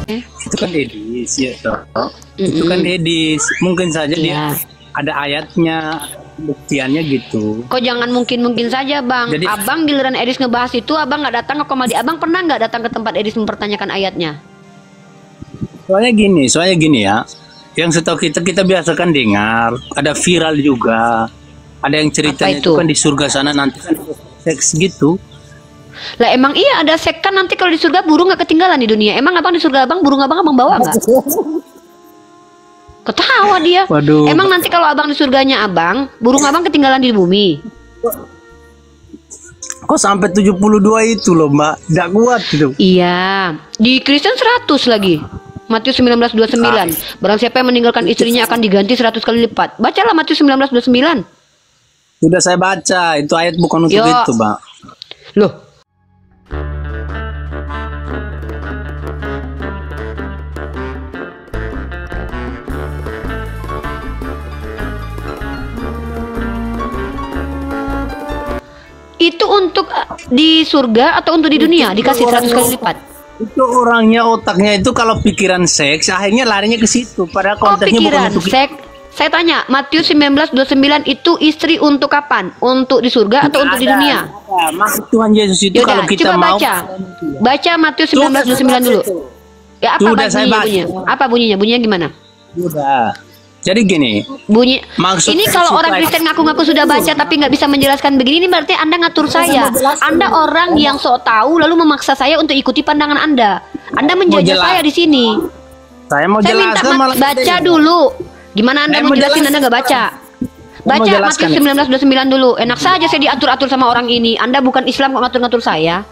Itu kan edis ya toh. Itu kan edis. Mungkin saja dia ada ayatnya, buktiannya gitu. Kok jangan mungkin saja bang. Jadi, abang giliran Edis ngebahas itu abang nggak datang ke komedi. Abang pernah nggak datang ke tempat Edis mempertanyakan ayatnya? Soalnya gini ya. Yang setahu kita biasakan dengar, ada viral juga. Ada yang ceritanya itu kan di surga sana nanti kan seks gitu. Lah emang iya ada seks kan, nanti kalau di surga burung nggak ketinggalan di dunia. Emang abang di surga burung abang bawa nggak? Ketawa dia. Waduh. Emang nanti kalau abang di surganya abang, burung abang ketinggalan di bumi? Kok sampai 72 itu loh mbak? Tidak kuat gitu. Iya. Di Kristen 100 lagi. Matius 19:29. Barang siapa yang meninggalkan istrinya akan diganti 100 kali lipat. Bacalah Matius 19:29. Sudah saya baca. Itu ayat bukan untuk itu mbak. Loh. Itu untuk di surga atau untuk di dunia dikasih 100 kali lipat? Itu orangnya otaknya itu kalau pikiran seks akhirnya larinya ke situ. Padahal konteksnya pikiran bukan untuk seks. Saya tanya, Matius 19:29 itu istri untuk kapan? Untuk di surga atau untuk di dunia? Maksud Tuhan Yesus itu Yaudah, kalau kita coba mau baca Matius 19:29 dulu. Ya apa bunyinya? Apa bunyinya? Bunyinya gimana? Udah. Jadi gini, ini kalau orang Kristen ngaku-ngaku sudah baca tapi nggak bisa menjelaskan begini, ini berarti Anda ngatur saya. Anda orang yang sok tahu lalu memaksa saya untuk ikuti pandangan Anda. Anda menjajah saya di sini. Saya mau jelaskan minta baca dulu. Gimana Anda mau jelasin Anda nggak baca? Baca Matius 19:29 dulu. Enak saja saya diatur-atur sama orang ini. Anda bukan Islam kok ngatur-ngatur saya.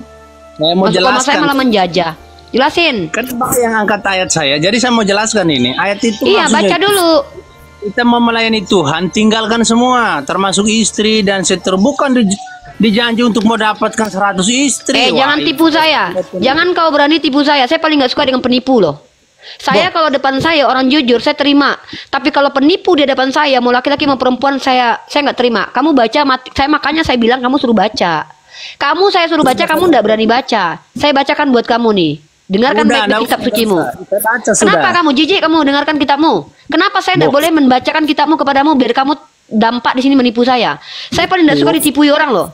Saya mau jelaskan. Saya malah menjajah. Jelasin. Kan Pak yang angkat ayat saya. Jadi saya mau jelaskan ini. Ayat itu iya, baca dulu. Kita mau melayani Tuhan, tinggalkan semua, termasuk istri dan seterusnya. Bukan dijanji untuk mau dapatkan 100 istri. Jangan tipu saya. Jangan kau berani tipu saya. Saya paling nggak suka dengan penipu loh. Saya kalau depan saya orang jujur saya terima. Tapi kalau penipu di depan saya, mau laki-laki mau perempuan, saya nggak terima. Kamu baca, makanya saya bilang kamu suruh baca. Kamu saya suruh baca, kamu nggak berani baca. Saya bacakan buat kamu nih. Dengarkan baik-baik kitab sucimu. Kenapa kamu jijik kamu dengarkan kitabmu? Kenapa saya tidak boleh membacakan kitabmu kepadamu biar kamu dampak di sini menipu saya? Saya paling tidak suka ditipui orang loh.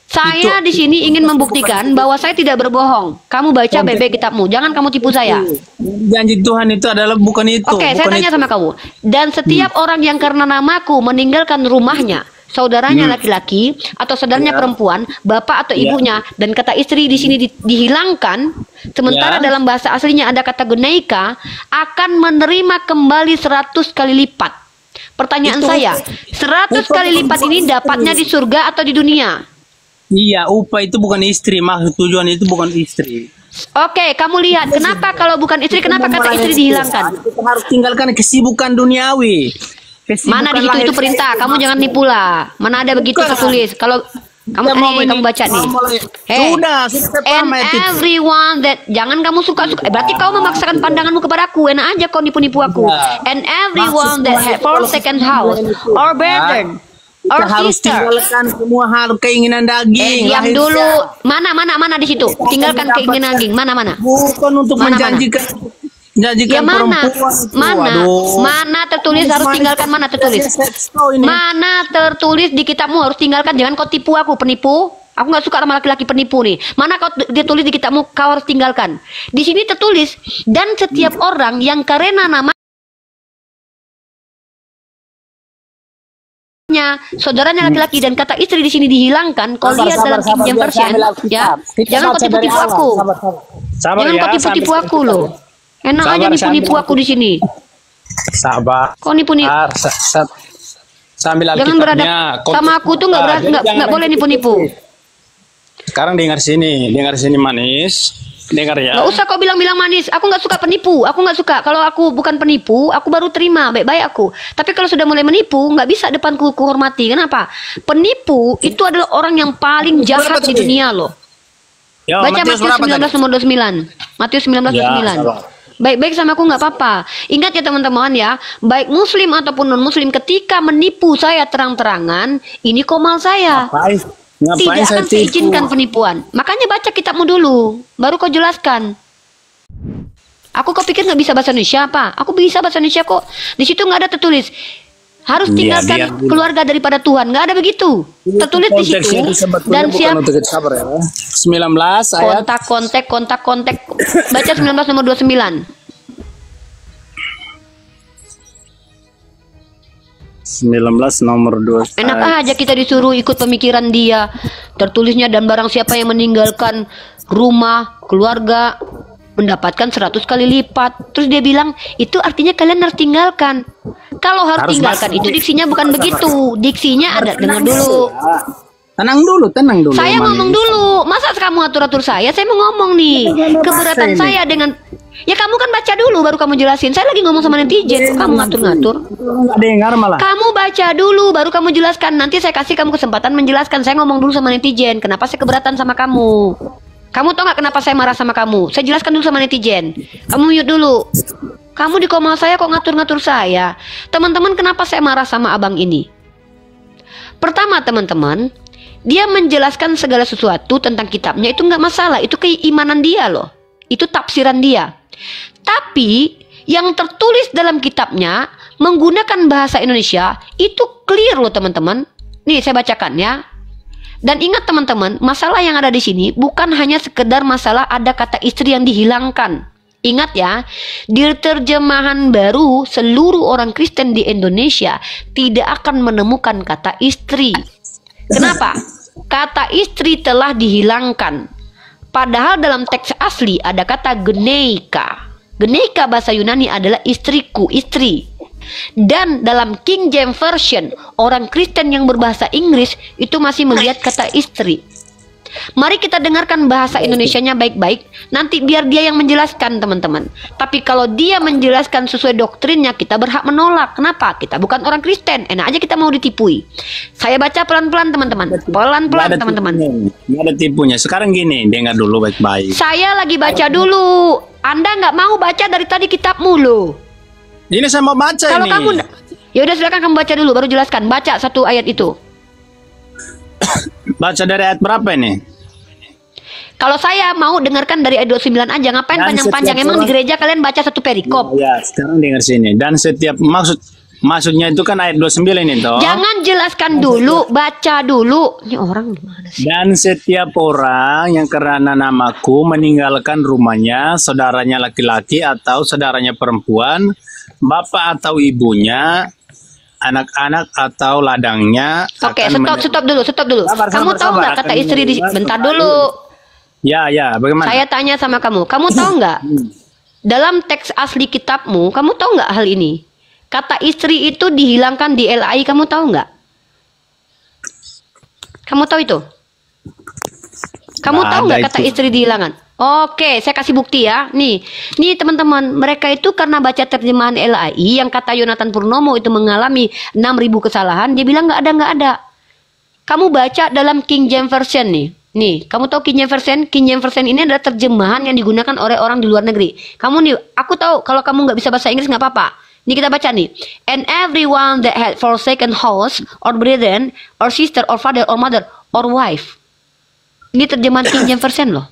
Saya di sini ingin membuktikan bahwa saya tidak berbohong. Kamu baca baik-baik kitabmu, jangan kamu tipu saya. Janji Tuhan itu adalah bukan itu. Oke, saya tanya sama kamu. Dan setiap orang yang karena namaku meninggalkan rumahnya, saudaranya laki-laki atau saudaranya perempuan, bapak atau ibunya, dan kata istri di sini dihilangkan, sementara dalam bahasa aslinya ada kata gunaika, akan menerima kembali 100 kali lipat. Pertanyaan saya, 100 kali lipat ini dapatnya di surga atau di dunia? Iya, upah itu bukan istri, maksud tujuan itu bukan istri. Oke, kamu lihat, kenapa kalau bukan istri, kenapa kata istri dihilangkan? Kita harus tinggalkan kesibukan duniawi. Mana di situ itu perintah, kamu jangan nipu lah. Mana ada begitu tertulis. Kalau kamu baca nih. Sudah and everyone that jangan kamu suka. Berarti kau memaksakan pandanganmu kepadaku. Enak aja kau nipu-nipu aku. And everyone that had for second house or burden or sister. Tinggalkan semua hal keinginan daging. Diam dulu. Mana di situ. Tinggalkan keinginan daging. Mana. Bukan untuk menjanjikan. Ya mana tertulis harus tinggalkan, mana tertulis di kitabmu harus tinggalkan. Jangan kau tipu aku, penipu. Aku nggak suka sama laki-laki penipu nih. Mana kau ditulis di kitabmu kau harus tinggalkan. Di sini tertulis, dan setiap orang yang karena namanya saudaranya laki-laki dan kata istri di sini dihilangkan. Kau lihat dalam King James Version ya. Jangan kau tipu-tipu aku. Jangan kau tipu-tipu aku loh. Enak aja nipu-nipu aku di sini. Sabar. Kau nipu-nipu. Sambil jangan beradab sama aku tuh nggak boleh nipu-nipu. Sekarang dengar sini manis. Dengar ya. Gak usah kau bilang-bilang manis. Aku nggak suka penipu. Aku nggak suka. Kalau aku bukan penipu, aku baru terima baik-baik aku. Tapi kalau sudah mulai menipu, nggak bisa depanku kuhormati. Kenapa? Penipu itu adalah orang yang paling jahat di dunia loh. Yo, baca Matius 19:29. Matius 19:29. Baik-baik sama aku nggak apa-apa. Ingat ya teman-teman ya, baik muslim ataupun non-muslim ketika menipu saya terang-terangan, ini komal saya. Tidak akan saya izinkan penipuan. Makanya baca kitabmu dulu, baru kau jelaskan. Aku kok pikir nggak bisa bahasa Indonesia apa? Aku bisa bahasa Indonesia kok. Di situ nggak ada tertulis harus tinggalkan keluarga daripada Tuhan. Nggak ada begitu. Tertulis di situ. Dan siap 19 ayat. Kontak. Baca 19 nomor 29. 19 nomor 2. Enak aja kita disuruh ikut pemikiran dia. Tertulisnya dan barang siapa yang meninggalkan rumah, keluarga mendapatkan 100 kali lipat. Terus dia bilang itu artinya kalian harus tinggalkan. Kalau harus tinggalkan itu diksinya bukan begitu. Diksinya ada, dengar dulu. Tenang dulu. Saya ngomong dulu. Masa kamu atur-atur saya? Saya mau ngomong nih. Keberatan saya dengan ya kamu kan baca dulu baru kamu jelasin. Saya lagi ngomong sama netizen. Kamu ngatur-ngatur. Dengar malah. Kamu baca dulu baru kamu jelaskan. Nanti saya kasih kamu kesempatan menjelaskan. Saya ngomong dulu sama netizen. Kenapa saya keberatan sama kamu? Kamu tahu nggak kenapa saya marah sama kamu? Saya jelaskan dulu sama netizen. Kamu mute dulu. Kamu di koma saya kok ngatur-ngatur saya. Teman-teman, kenapa saya marah sama abang ini? Pertama, teman-teman, dia menjelaskan segala sesuatu tentang kitabnya itu nggak masalah. Itu keimanan dia loh. Itu tafsiran dia. Tapi yang tertulis dalam kitabnya menggunakan bahasa Indonesia itu clear loh teman-teman. Nih saya bacakan ya. Dan ingat teman-teman, masalah yang ada di sini bukan hanya sekedar masalah ada kata istri yang dihilangkan. Ingat ya, di terjemahan baru seluruh orang Kristen di Indonesia tidak akan menemukan kata istri. Kenapa? Kata istri telah dihilangkan. Padahal dalam teks asli ada kata geneika. Geneika bahasa Yunani adalah istriku, istri. Dan dalam King James Version, orang Kristen yang berbahasa Inggris itu masih melihat kata istri. Mari kita dengarkan bahasa Indonesianya baik-baik. Nanti biar dia yang menjelaskan teman-teman. Tapi kalau dia menjelaskan sesuai doktrinnya, kita berhak menolak. Kenapa? Kita bukan orang Kristen. Enak aja kita mau ditipui. Saya baca pelan-pelan teman-teman. Pelan-pelan teman-teman. Nggak ada tipunya. Sekarang gini, dengar dulu baik-baik. Saya lagi baca dulu. Anda nggak mau baca dari tadi kitabmu loh. Ini saya mau baca kalau ini. Kamu, ya udah silakan kamu baca dulu baru jelaskan. Baca satu ayat itu. Baca dari ayat berapa ini? Kalau saya mau dengarkan dari ayat 29 aja. Ngapain panjang-panjang? Emang di gereja kalian baca satu perikop? Ya, sekarang dengar sini. Dan setiap maksudnya itu kan ayat 29 ini toh. Jangan jelaskan dulu, baca dulu. Ini orang gimana sih? Dan setiap orang yang karena namaku meninggalkan rumahnya, saudaranya laki-laki atau saudaranya perempuan, bapak atau ibunya, anak-anak atau ladangnya. Oke, stop dulu. Kamu tahu nggak kata istri di bentar dulu. Ya, bagaimana? Saya tanya sama kamu tahu nggak? Dalam teks asli kitabmu, kamu tahu nggak hal ini? Kata istri itu dihilangkan di LAI, kamu tahu nggak? Kamu tahu itu? Kamu tahu nggak kata istri dihilangkan? Oke, saya kasih bukti ya. Nih teman-teman, mereka itu karena baca terjemahan LAI yang kata Yonatan Purnomo itu mengalami 6.000 kesalahan, dia bilang nggak ada. Kamu baca dalam King James Version nih. Nih, kamu tahu King James Version? King James Version ini adalah terjemahan yang digunakan oleh orang di luar negeri. Kamu nih, aku tahu kalau kamu nggak bisa bahasa Inggris nggak apa-apa. Ini kita baca nih. And everyone that had forsaken house or brethren or sister or father or mother or wife. Ini terjemahan King James Version loh.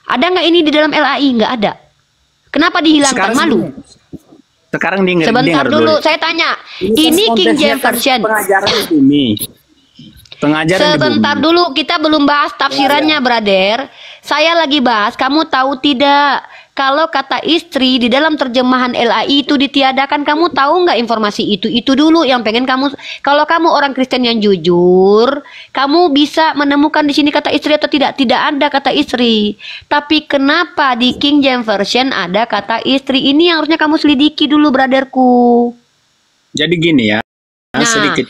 Ada nggak ini di dalam LAI? Nggak ada. Kenapa dihilangkan? Malu. Sekarang sebentar dulu. Saya tanya. Ini King James Version. Sebentar dulu, kita belum bahas tafsirannya, brother. Saya lagi bahas, kamu tahu tidak? Kalau kata istri di dalam terjemahan LAI itu ditiadakan, kamu tahu nggak informasi itu? Itu dulu yang pengen kamu. Kalau kamu orang Kristen yang jujur, kamu bisa menemukan di sini kata istri atau tidak? Tidak ada kata istri. Tapi kenapa di King James Version ada kata istri? Ini yang harusnya kamu selidiki dulu, brotherku. Jadi gini ya, sedikit.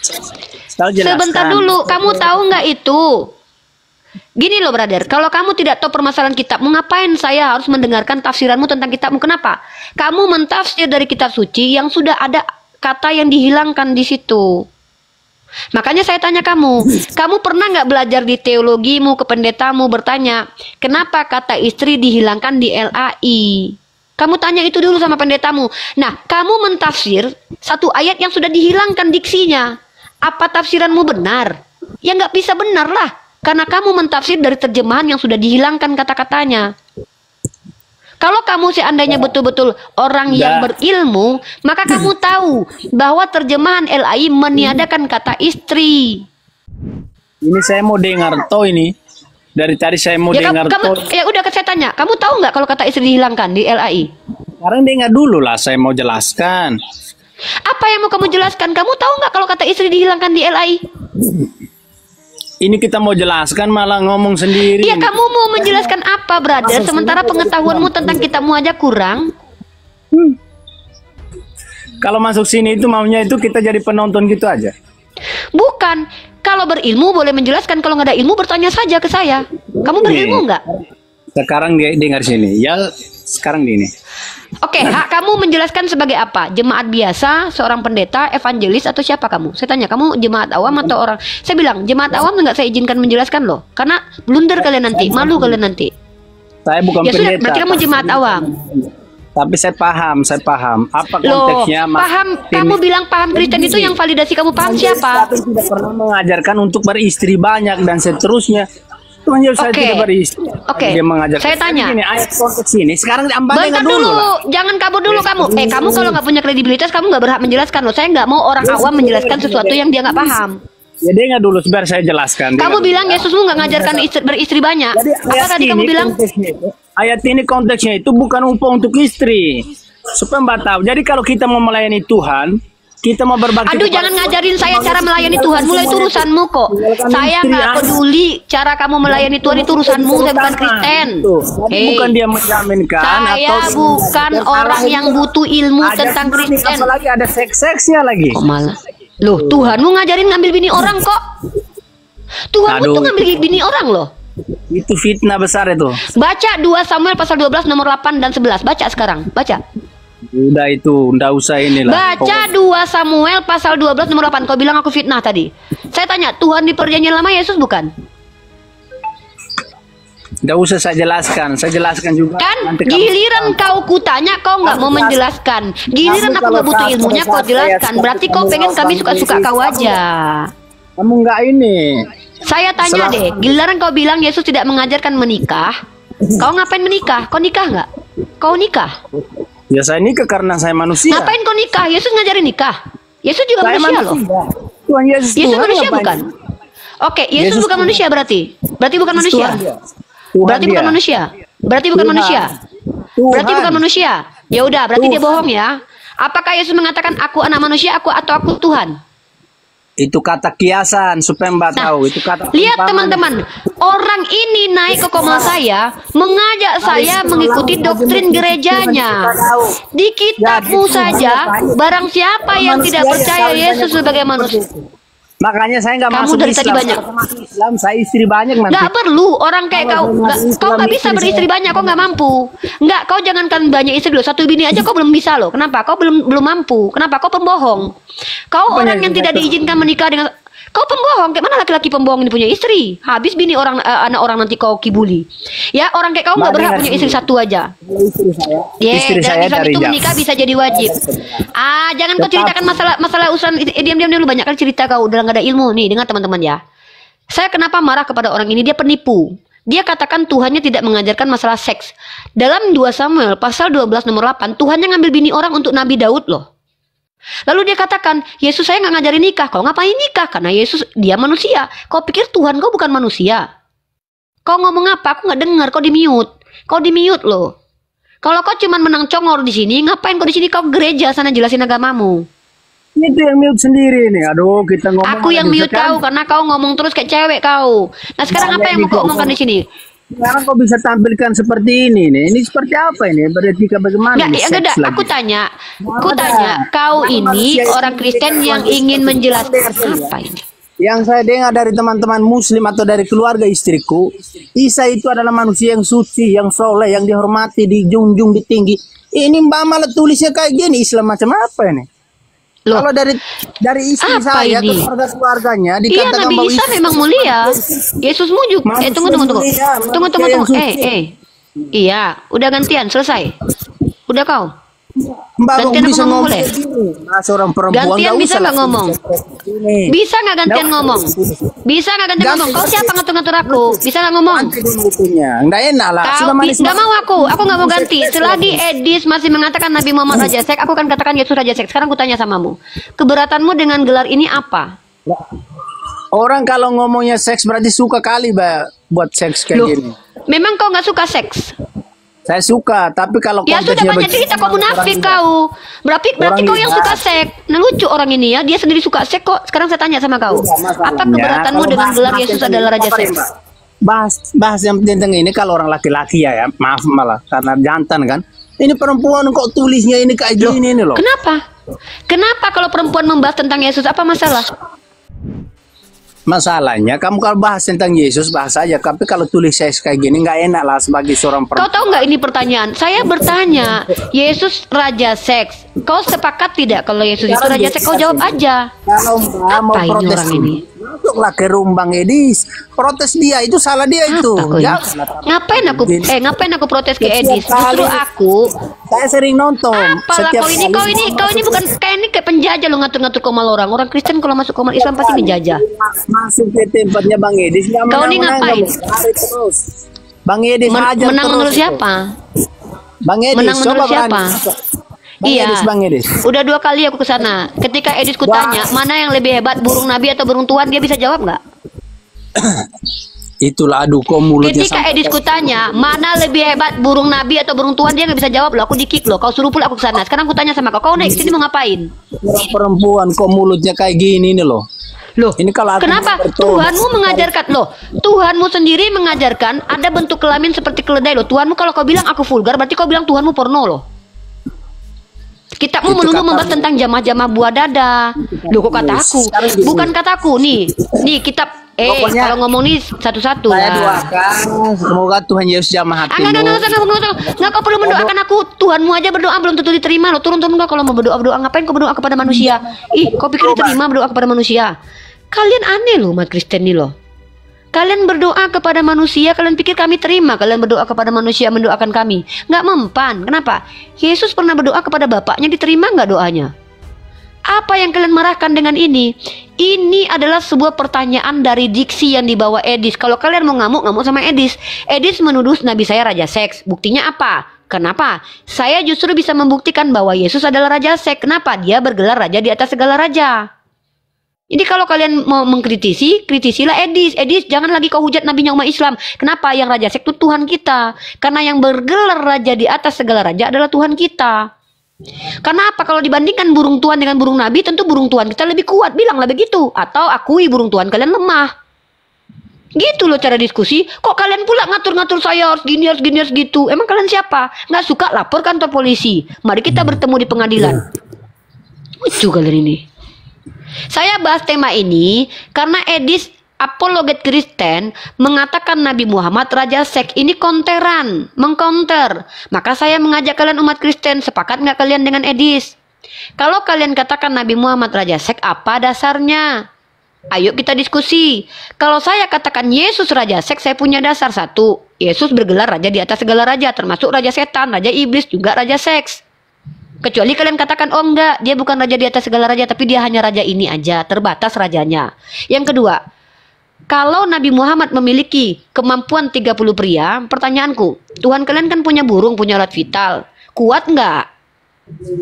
Sebentar dulu, kamu tahu nggak itu? Gini loh brother, kalau kamu tidak tahu permasalahan kitabmu, ngapain saya harus mendengarkan tafsiranmu tentang kitabmu? Kenapa? Kamu mentafsir dari kitab suci yang sudah ada kata yang dihilangkan di situ. Makanya saya tanya kamu pernah nggak belajar di teologimu, ke pendetamu bertanya, kenapa kata istri dihilangkan di LAI? Kamu tanya itu dulu sama pendetamu. Nah, kamu mentafsir satu ayat yang sudah dihilangkan diksinya. Apa tafsiranmu benar? Ya nggak bisa benar lah. Karena kamu mentafsir dari terjemahan yang sudah dihilangkan kata-katanya. Kalau kamu seandainya betul-betul orang yang berilmu, maka kamu tahu bahwa terjemahan LAI meniadakan kata istri. Ini saya mau dengar toh ini. Dari tadi saya mau dengar toh. Ya udah saya tanya, kamu tahu nggak kalau kata istri dihilangkan di LAI? Sekarang dengar dulu lah, saya mau jelaskan. Apa yang mau kamu jelaskan? Kamu tahu nggak kalau kata istri dihilangkan di LAI? Ini kita mau jelaskan malah ngomong sendiri. Iya, kamu mau menjelaskan apa, brother? Sementara pengetahuanmu tentang kitabmu aja kurang. Kalau masuk sini itu maunya itu kita jadi penonton gitu aja. Bukan. Kalau berilmu boleh menjelaskan. Kalau nggak ada ilmu bertanya saja ke saya. Kamu berilmu nggak? Sekarang dia dengar sini. Ya, sekarang gini. Oke, hak kamu menjelaskan sebagai apa? Jemaat biasa, seorang pendeta, evangelis, atau siapa kamu? Saya tanya, kamu jemaat awam atau orang? Saya bilang, jemaat awam nggak saya izinkan menjelaskan loh. Karena blunder kalian nanti, malu kalian nanti. Saya bukan ya pendeta. Sudah, berarti kamu jemaat awam. Tapi saya paham. Apa konteksnya? Loh, paham, kamu bilang paham Kristen itu yang validasi kamu paham siapa? Tapi tidak pernah mengajarkan untuk beristri banyak dan seterusnya. Tuhan Yesus saya tidak beristri. Dia mengajarkan. Saya tanya. Ini ayat konteks ini. Sekarang bentar dulu. Jangan kabur dulu kamu. Kamu kalau nggak punya kredibilitas, kamu nggak berhak menjelaskan loh. Saya nggak mau orang awam menjelaskan sesuatu yang dia nggak paham. Ya dengar dulu, biar saya jelaskan. Kamu bilang Yesusmu nggak ngajarkan beristri banyak. Jadi, apa tadi kamu bilang? Ayat ini konteksnya itu bukan upah untuk istri. Supaya Mbak tahu. Jadi kalau kita mau melayani Tuhan, kita mau berbakti. Aduh, jangan ngajarin saya cara melayani Tuhan. Mulai itu urusanmu kok. Saya nggak peduli cara kamu melayani Tuhan, itu urusanmu. Saya bukan Kristen. Bukan dia menjaminkan. Saya bukan orang yang butuh ilmu tentang Kristen. Apalagi ada seks-seksnya lagi. Kok malah? Loh, Tuhanmu ngajarin ngambil bini orang kok. Tuhanmu tuh ngambil bini orang loh. Itu fitnah besar itu. Baca 2 Samuel pasal 12 nomor 8 dan 11. Baca sekarang. Baca. Udah itu, udah usah inilah. Baca 2 Samuel pasal 12 nomor 8. Kau bilang aku fitnah tadi. Saya tanya, Tuhan di perjanjian lama Yesus bukan? Udah usah saya jelaskan juga. Kan giliran kau kutanya kau nggak mau menjelaskan. Giliran aku nggak butuh ilmunya kau jelaskan. Berarti kau pengen kami suka-suka kau aja. Kamu nggak ini. Saya tanya deh, giliran kau bilang Yesus tidak mengajarkan menikah. Kau ngapain menikah? Kau nikah nggak? Kau nikah? Ya saya nikah karena saya manusia. Ngapain kau nikah? Yesus ngajarin nikah. Yesus juga manusia loh. Tuhan Yesus manusia bukan? Oke, Yesus bukan manusia berarti. Berarti bukan manusia. Berarti bukan manusia. Berarti bukan manusia. Berarti bukan manusia. Ya udah, berarti dia bohong ya. Apakah Yesus mengatakan aku anak manusia, atau aku Tuhan? Itu kata kiasan supaya Mbak tahu. Itu kata. Lihat teman-teman, orang ini naik ke koma saya, mengajak saya mengikuti doktrin gerejanya. Di kitabmu saja, barang siapa yang tidak percaya Yesus sebagai manusia. Makanya saya nggak masuk dari tadi banyak. Islam, saya istri banyak nanti. Nggak perlu orang kayak kau. Kau nggak bisa beristri banyak, kau nggak mampu. Nggak, kau jangankan banyak istri loh. 1 bini aja kau belum bisa loh. Kenapa? Kau belum mampu. Kenapa? Kau pembohong. Kau orang yang tidak diizinkan menikah dengan. Kau pembohong. Kayak mana laki-laki pembohong ini punya istri? Habis bini orang anak orang nanti kau kibuli. Ya orang kayak kau nggak berhak punya istri 1 aja. Istri saya dari itu menikah bisa jadi wajib. Jangan kau ceritakan masalah urusan diam-diam dulu, banyak kan cerita kau udah nggak ada ilmu nih. Dengar teman-teman ya. Saya kenapa marah kepada orang ini? Dia penipu. Dia katakan Tuhannya tidak mengajarkan masalah seks. Dalam 2 Samuel pasal 12 nomor 8, Tuhannya ngambil bini orang untuk Nabi Daud loh. Lalu dia katakan, Yesus saya nggak ngajarin nikah. Kau ngapain nikah? Karena Yesus dia manusia. Kau pikir Tuhan kau bukan manusia? Kau ngomong apa? Aku nggak dengar. Kau di mute. Kau di mute loh. Kalau kau cuma menang congor di sini, ngapain kau di sini? Kau gereja sana jelasin agamamu. Itu yang mute sendiri nih. Aduh, kita ngomong. Aku yang mute kau karena kau ngomong terus kayak cewek kau. Nah sekarang apa yang mau kau omongkan di sini? Sekarang kau bisa tampilkan seperti ini nih. Ini seperti apa ini? Beretika bagaimana? Enggak. Aku tanya, kau ini orang Kristen yang ingin menjelaskan apa ini? Yang saya dengar dari teman-teman Muslim atau dari keluarga istriku, Isa itu adalah manusia yang suci, yang soleh, yang dihormati, dijunjung, ditinggi. Ini Mbak malah tulisnya kayak gini. Islam macam apa ini? Loh, kalau dari istri saya ke keluarganya dikatakan Nabi Isa memang mulia. Yesusmu juga. Tunggu. Iya, udah gantian, selesai. Udah kau. Mbak gantian bisa ngomong boleh. seorang perempuan gantian bisa nggak ngomong? Ini. Bisa nggak gantian ngomong? Bisa nggak gantian ngomong? Kau siapa ngatur-ngatur aku? Bisa nggak ngomong? Nggak enak lah. Kau nggak mau aku nggak mau ganti. Selagi Edis masih mengatakan Nabi Muhammad Raja Seks, aku akan katakan Yesus Raja Seks. Sekarang aku tanya samamu, keberatanmu dengan gelar ini apa? Orang kalau ngomongnya seks berarti suka kali buat seks kayak gini. Memang kau nggak suka seks? Saya suka, tapi kalau ya sudah banyak cerita kau munafik kau. Berarti kau yang suka seks. Nah lucu orang ini ya, dia sendiri suka seks kok. Sekarang saya tanya sama kau, apa keberatanmu dengan gelar Yesus adalah Raja Seks? Bahas yang tentang ini kalau orang laki-laki ya, maaf malah karena jantan kan. Ini perempuan kok tulisnya ini kayak gini ini loh. Kenapa? Kenapa kalau perempuan membahas tentang Yesus apa masalah? Masalahnya kamu kalau bahas tentang Yesus bahas aja, tapi kalau tulis seks kayak gini nggak enak lah sebagai seorang perempuan. Kau tahu nggak ini pertanyaan? Saya bertanya, Yesus Raja Seks. Kau sepakat tidak kalau Yesus itu Raja Seks? Kau jawab aja. Kalau mau apa ini protes orang ini? Masuklah ke Rumbang Edis, protes dia, itu salah dia itu. Ngapain aku protes ke Edis? Justru saya sering nonton. Apalah kau ini bukan kayak penjajah lo, ngatur-ngatur komal orang. Orang Kristen kalau masuk komal Islam pasti menjajah. Masuk ke tempatnya Bang Edis. Kau ini ngapain? Bang Edis menang menurut siapa? Bang Edis menang menurut siapa? Iya, Bang Edis. Udah 2 kali aku ke sana. Ketika Edis kutanya, mana yang lebih hebat, burung Nabi atau burung Tuhan, dia bisa jawab nggak? Itulah aduh kok mulutnya. Ketika Edis kutanya, mana lebih hebat, burung Nabi atau burung Tuhan, dia nggak bisa jawab loh. Aku di-kick loh. Kau suruh pula aku ke sana. Sekarang aku tanya sama kau naik sini mau ngapain? Perempuan kok mulutnya kayak gini nih loh. Loh, ini kalau kenapa Tuhanmu mengajarkan loh? Tuhanmu sendiri mengajarkan ada bentuk kelamin seperti keledai loh. Tuhanmu kalau kau bilang aku vulgar, berarti kau bilang Tuhanmu porno loh. Kitabmu melulu membahas tentang jamah-jamah buah dada. Loh kok kataku? Bukan kataku nih. Nih kitab kalau ngomong nih satu-satu lah. Saya doakan semoga Tuhan Yesus jamah hatimu. Enggak, kau perlu mendoakan aku. Tuhanmu aja berdoa belum tentu diterima loh. Turun kalau mau berdoa ngapain kau berdoa kepada manusia? Ih, kau pikir diterima berdoa kepada manusia? Kalian aneh loh umat Kristen nih loh. Kalian berdoa kepada manusia, kalian pikir kami terima? Kalian berdoa kepada manusia mendoakan kami? Nggak mempan. Kenapa? Yesus pernah berdoa kepada Bapaknya, diterima nggak doanya? Apa yang kalian marahkan dengan ini? Ini adalah sebuah pertanyaan dari diksi yang dibawa Edis. Kalau kalian mau ngamuk sama Edis. Edis menuduh Nabi saya Raja Seks. Buktinya apa? Kenapa? Saya justru bisa membuktikan bahwa Yesus adalah Raja Seks. Kenapa? Dia bergelar Raja di atas segala raja. Jadi kalau kalian mau mengkritisi, kritisilah Edis. Edis, jangan lagi kau hujat nabinya umat Islam. Kenapa? Yang Raja Seks itu Tuhan kita. Karena yang bergelar Raja di atas segala raja adalah Tuhan kita. Karena apa? Kalau dibandingkan burung Tuhan dengan burung Nabi, tentu burung Tuhan kita lebih kuat. Bilanglah begitu. Atau akui burung Tuhan kalian lemah. Gitu loh cara diskusi. Kok kalian pula ngatur-ngatur saya harus gini, harus gini, harus gitu. Emang kalian siapa? Nggak suka lapor kantor polisi. Mari kita bertemu di pengadilan. Lucu kalian ini. Saya bahas tema ini karena Edis apologet Kristen mengatakan Nabi Muhammad Raja Seks. Ini konteran, mengkonter. Maka saya mengajak kalian umat Kristen, sepakat nggak kalian dengan Edis? Kalau kalian katakan Nabi Muhammad Raja Seks, apa dasarnya? Ayo kita diskusi. Kalau saya katakan Yesus Raja Seks, saya punya dasar. 1. Yesus bergelar Raja di atas segala raja, termasuk Raja Setan, Raja Iblis, juga Raja Seks. Kecuali kalian katakan, oh enggak, dia bukan raja di atas segala raja, tapi dia hanya raja ini aja, terbatas rajanya. Yang kedua, kalau Nabi Muhammad memiliki kemampuan 30 pria, pertanyaanku, Tuhan kalian kan punya burung, punya alat vital, kuat enggak?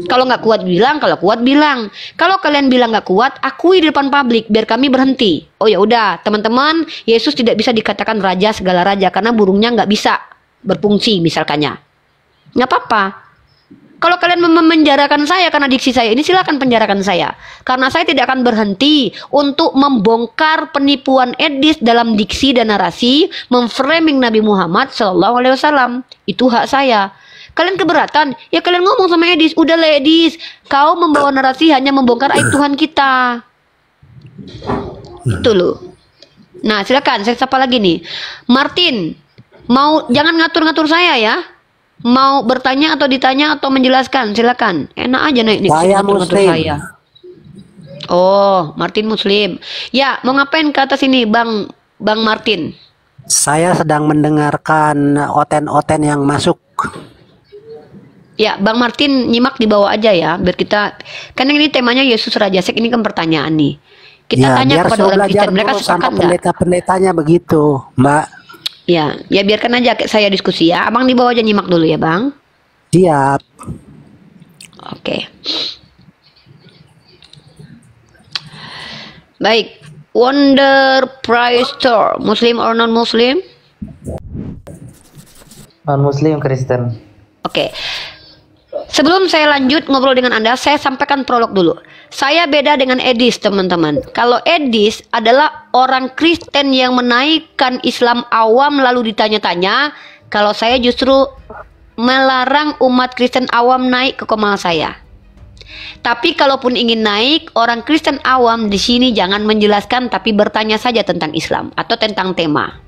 Kalau nggak kuat bilang, kalau kuat bilang. Kalau kalian bilang nggak kuat, akui di depan publik, biar kami berhenti. Oh ya udah, teman-teman, Yesus tidak bisa dikatakan raja segala raja, karena burungnya nggak bisa berfungsi misalkannya. Nggak apa-apa. Kalau kalian memenjarakan saya karena diksi saya ini, silakan penjarakan saya. Karena saya tidak akan berhenti untuk membongkar penipuan Edis dalam diksi dan narasi, memframing Nabi Muhammad SAW. Itu hak saya. Kalian keberatan? Ya kalian ngomong sama Edis, udah lah Edis, kau membawa narasi hanya membongkar aib Tuhan kita. Itu loh. Nah silakan, saya sapa lagi nih. Martin, mau jangan ngatur-ngatur saya ya. Mau bertanya atau ditanya atau menjelaskan, silakan. Enak aja naik nih. Saya Muslim. Saya. Oh, Martin Muslim. Ya, mau ngapain ke atas ini, Bang Martin? Saya sedang mendengarkan oten-oten yang masuk. Ya, Bang Martin nyimak di bawah aja ya, biar kita. Karena ini temanya Yesus Raja Seks, ini kan pertanyaan nih. Kita Ya, tanya biar kepada saya orang belajar Kristen, mereka dulu sama sepakat nggak? pendeta-pendetanya begitu, Mbak. Ya, ya biarkan aja saya diskusi ya. Abang di bawah aja nyimak dulu ya, Bang. Siap. Oke. Baik. Wonder Price Store, Muslim or non-Muslim? Non-Muslim Kristen. Oke. Sebelum saya lanjut ngobrol dengan Anda, saya sampaikan prolog dulu. Saya beda dengan Edis, teman-teman. Kalau Edis adalah orang Kristen yang menaikkan Islam awam lalu ditanya-tanya, kalau saya justru melarang umat Kristen awam naik ke komal saya. Tapi kalaupun ingin naik, orang Kristen awam di sini jangan menjelaskan tapi bertanya saja tentang Islam atau tentang tema.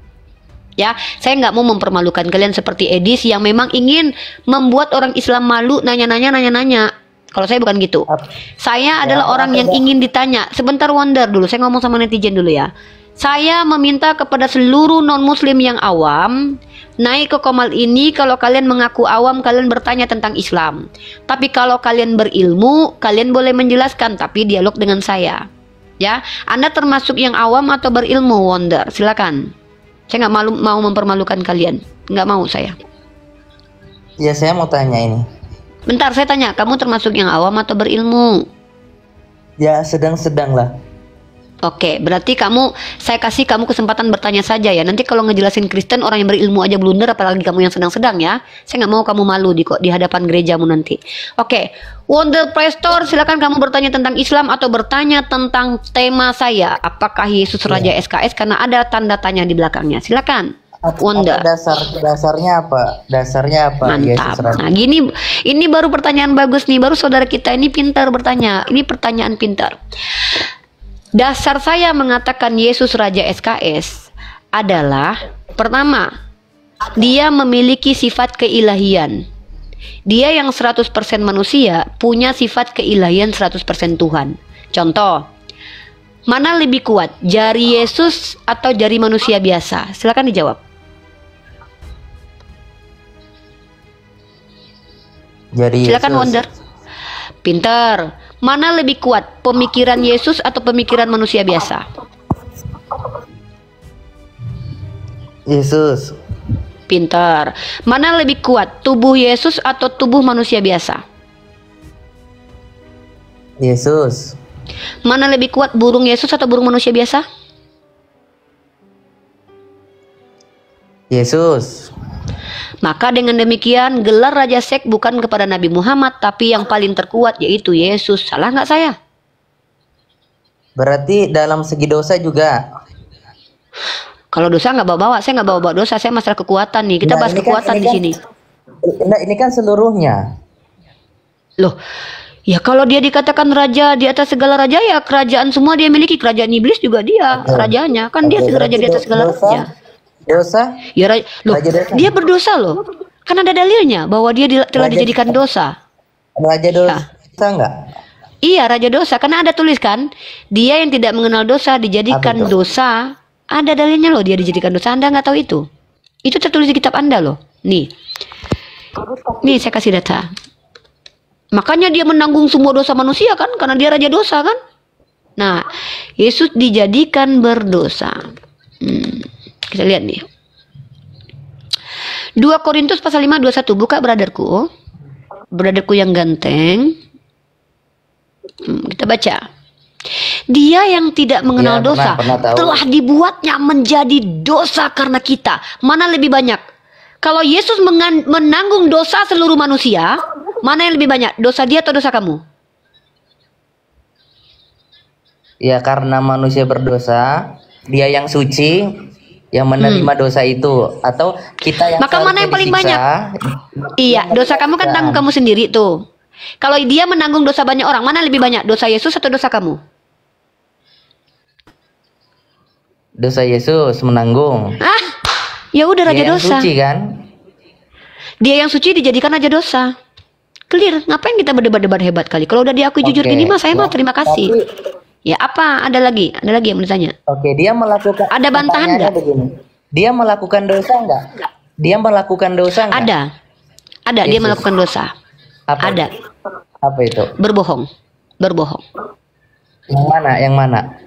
Ya, saya nggak mau mempermalukan kalian seperti Edis yang memang ingin membuat orang Islam malu nanya-nanya. Kalau saya bukan gitu. Saya adalah orang yang ingin ditanya. Sebentar Wonder dulu, saya ngomong sama netizen dulu ya. Saya meminta kepada seluruh non-muslim yang awam naik ke komal ini. Kalau kalian mengaku awam, kalian bertanya tentang Islam. Tapi kalau kalian berilmu, kalian boleh menjelaskan tapi dialog dengan saya. Ya, Anda termasuk yang awam atau berilmu, Wonder? Silakan. Saya nggak mau mempermalukan kalian. Nggak mau saya. Ya, saya mau tanya ini. Bentar, saya tanya, kamu termasuk yang awam atau berilmu? Ya, sedang-sedang lah. Oke, berarti saya kasih kamu kesempatan bertanya saja ya. Nanti kalau ngejelasin Kristen, orang yang berilmu aja blunder, apalagi kamu yang sedang-sedang ya. Saya nggak mau kamu malu di hadapan gerejamu nanti. Oke, Wonder Pastor, silakan kamu bertanya tentang Islam atau bertanya tentang tema saya. Apakah Yesus Raja SKS? Karena ada tanda tanya di belakangnya. Silakan. Wonder. Dasarnya apa? Dasarnya apa? Mantap. Nah, ini baru pertanyaan bagus nih. Baru saudara kita ini pintar bertanya. Ini pertanyaan pintar. Dasar saya mengatakan Yesus Raja SKS adalah pertama, dia memiliki sifat keilahian. Dia yang 100% manusia punya sifat keilahian 100% Tuhan. Contoh, mana lebih kuat? Jari Yesus atau jari manusia biasa? Silakan dijawab. Silakan Wonder. Pintar. Mana lebih kuat? Pemikiran Yesus atau pemikiran manusia biasa? Yesus. Pintar. Mana lebih kuat? Tubuh Yesus atau tubuh manusia biasa? Yesus. Mana lebih kuat? Burung Yesus atau burung manusia biasa? Yesus. Maka dengan demikian gelar Raja Sek bukan kepada Nabi Muhammad, tapi yang paling terkuat yaitu Yesus. Salah nggak saya? Berarti dalam segi dosa juga. Kalau dosa nggak bawa-bawa, saya nggak bawa-bawa dosa. Saya masalah kekuatan nih. Kita bahas kekuatan di sini. Ini kan seluruhnya. Loh, ya kalau dia dikatakan raja di atas segala raja, ya kerajaan semua dia miliki. Kerajaan iblis juga dia rajanya. Kan dia raja di atas segala raja. Dosa? Ya, loh, dia berdosa loh. Kan ada dalilnya bahwa dia telah dijadikan dosa. Raja dosa enggak? Iya, raja dosa. Karena ada tulis kan, dia yang tidak mengenal dosa dijadikan dosa. Ada dalilnya loh dia dijadikan dosa. Anda nggak tahu itu? Itu tertulis di kitab Anda loh. Nih saya kasih data. Makanya dia menanggung semua dosa manusia kan, karena dia raja dosa kan. Nah, Yesus dijadikan berdosa. Kita lihat nih. 2 Korintus pasal 5 21. Buka brotherku. Brotherku yang ganteng. Kita baca. Dia yang tidak mengenal dosa telah dibuatnya menjadi dosa karena kita. Mana lebih banyak? Kalau Yesus menanggung dosa seluruh manusia, mana yang lebih banyak? Dosa dia atau dosa kamu? Ya, karena manusia berdosa, dia yang suci yang menerima dosa itu, atau kita yang maka mana yang paling banyak? Iya, dosa kamu kan tanggung kamu sendiri tuh. Kalau dia menanggung dosa banyak orang, mana lebih banyak? Dosa Yesus atau dosa kamu? Dosa Yesus menanggung. Ya udah raja dosa. Suci kan? Dia yang suci dijadikan raja dosa. Clear. Ngapain kita berdebat-debat hebat kali? Kalau udah diakui jujur gini mah saya mah terima kasih. Ya apa? Ada lagi yang mau ditanya. Oke, dia melakukan. Ada bantahan nggak? Dia melakukan dosa nggak? Dia melakukan dosa nggak? Ada. Dia melakukan dosa. Ada. Apa itu? Berbohong. Yang mana?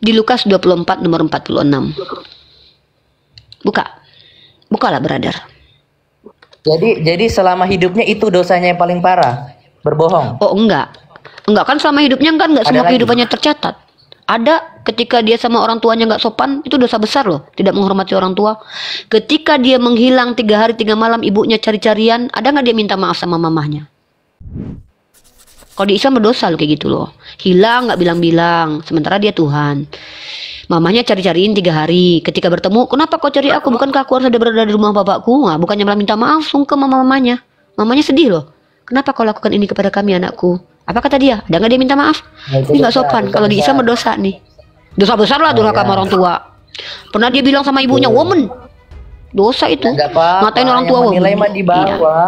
Di Lukas 24 nomor 46. Buka. Bukalah, brother. Jadi selama hidupnya itu dosanya yang paling parah, berbohong. Oh, enggak. Enggak, kan selama hidupnya kan enggak Ada semua lagi? kehidupannya tercatat. Ada ketika dia sama orang tuanya enggak sopan, itu dosa besar loh, tidak menghormati orang tua. Ketika dia menghilang 3 hari 3 malam, ibunya cari-carian, ada nggak dia minta maaf sama mamahnya? Kalau di Islam berdosa loh kayak gitu loh. Hilang nggak bilang-bilang, sementara dia Tuhan. Mamahnya cari-cariin 3 hari. Ketika bertemu, kenapa kau cari aku? Bukankah aku harus ada berada di rumah bapakku? Nah, bukannya malah minta maaf, sungkem sama mamanya. Mamanya sedih loh. Kenapa kau lakukan ini kepada kami, anakku? Apa kata dia? Ada nggak dia minta maaf? Nah, itu Ini nggak dosa, sopan. dosa Kalau di besar. Islam berdosa nih. Dosa besar lah durhaka sama orang tua. Pernah dia bilang sama ibunya, woman. Dosa itu. Nggak apa-apa, Ngatain orang tua, yang menilai woman. mah di bawah.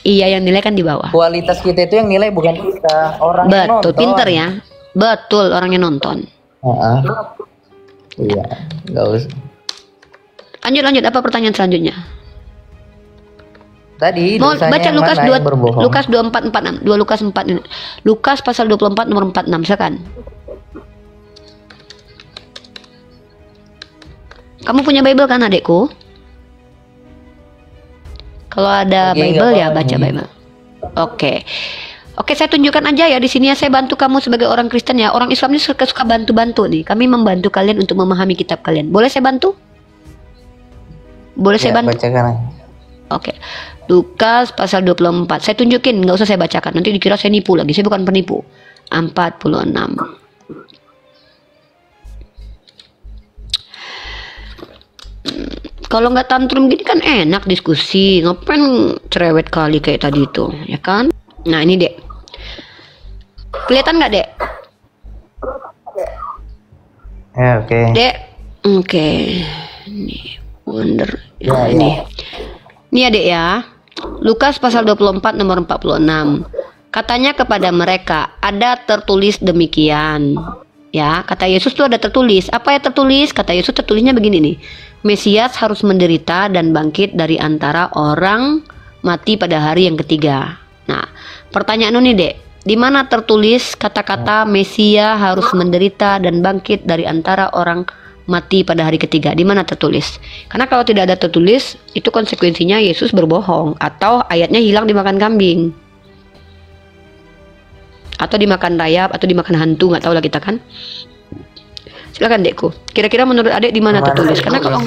Iya, yang nilai kan di bawah. Kualitas kita itu yang nilai bukan kita, orang yang Betul, nonton. pinter ya. Betul, orangnya nonton. Heeh. Iya, nggak usah. Lanjut, apa pertanyaan selanjutnya? Tadi Mau dosanya baca yang Lukas mana yang berbohong? Lukas 24:46. 2 Lukas 4. Lukas pasal 24 nomor 46, silakan. Kamu punya Bible kan, adekku? Kalau ada Oke, Bible nggak ya apa-apa. baca Bible. Oke, saya tunjukkan aja ya di sini ya, saya bantu kamu sebagai orang Kristen ya. Orang Islam ini suka bantu-bantu nih. Kami membantu kalian untuk memahami kitab kalian. Boleh saya bantu? Boleh saya Ya, bantu? bacakan. Oke. Lukas pasal 24. Saya tunjukin, nggak usah saya bacakan. Nanti dikira saya nipu lagi. Saya bukan penipu. 46. Kalau nggak tantrum gini kan enak diskusi. Ngapain cerewet kali kayak tadi itu, ya kan? Nah ini dek. Kelihatan nggak dek? Ya, oke. Dek. Oke. Ini wonder. Ya, Nah, ya. ini. Ini ya dek ya. Lukas pasal 24 nomor 46. Katanya kepada mereka, ada tertulis demikian. Ya, kata Yesus tuh ada tertulis. Apa ya tertulis? Kata Yesus tertulisnya begini nih. Mesias harus menderita dan bangkit dari antara orang mati pada hari yang ketiga. Nah, pertanyaan ini dek, di mana tertulis kata-kata Mesias harus menderita dan bangkit dari antara orang mati pada hari ketiga? Di mana tertulis? Karena kalau tidak ada tertulis, itu konsekuensinya Yesus berbohong atau ayatnya hilang dimakan kambing. Atau dimakan rayap atau dimakan hantu, nggak tahu lah kita kan. Silakan dekku. Kira-kira menurut adek di mana tertulis? Karena kalau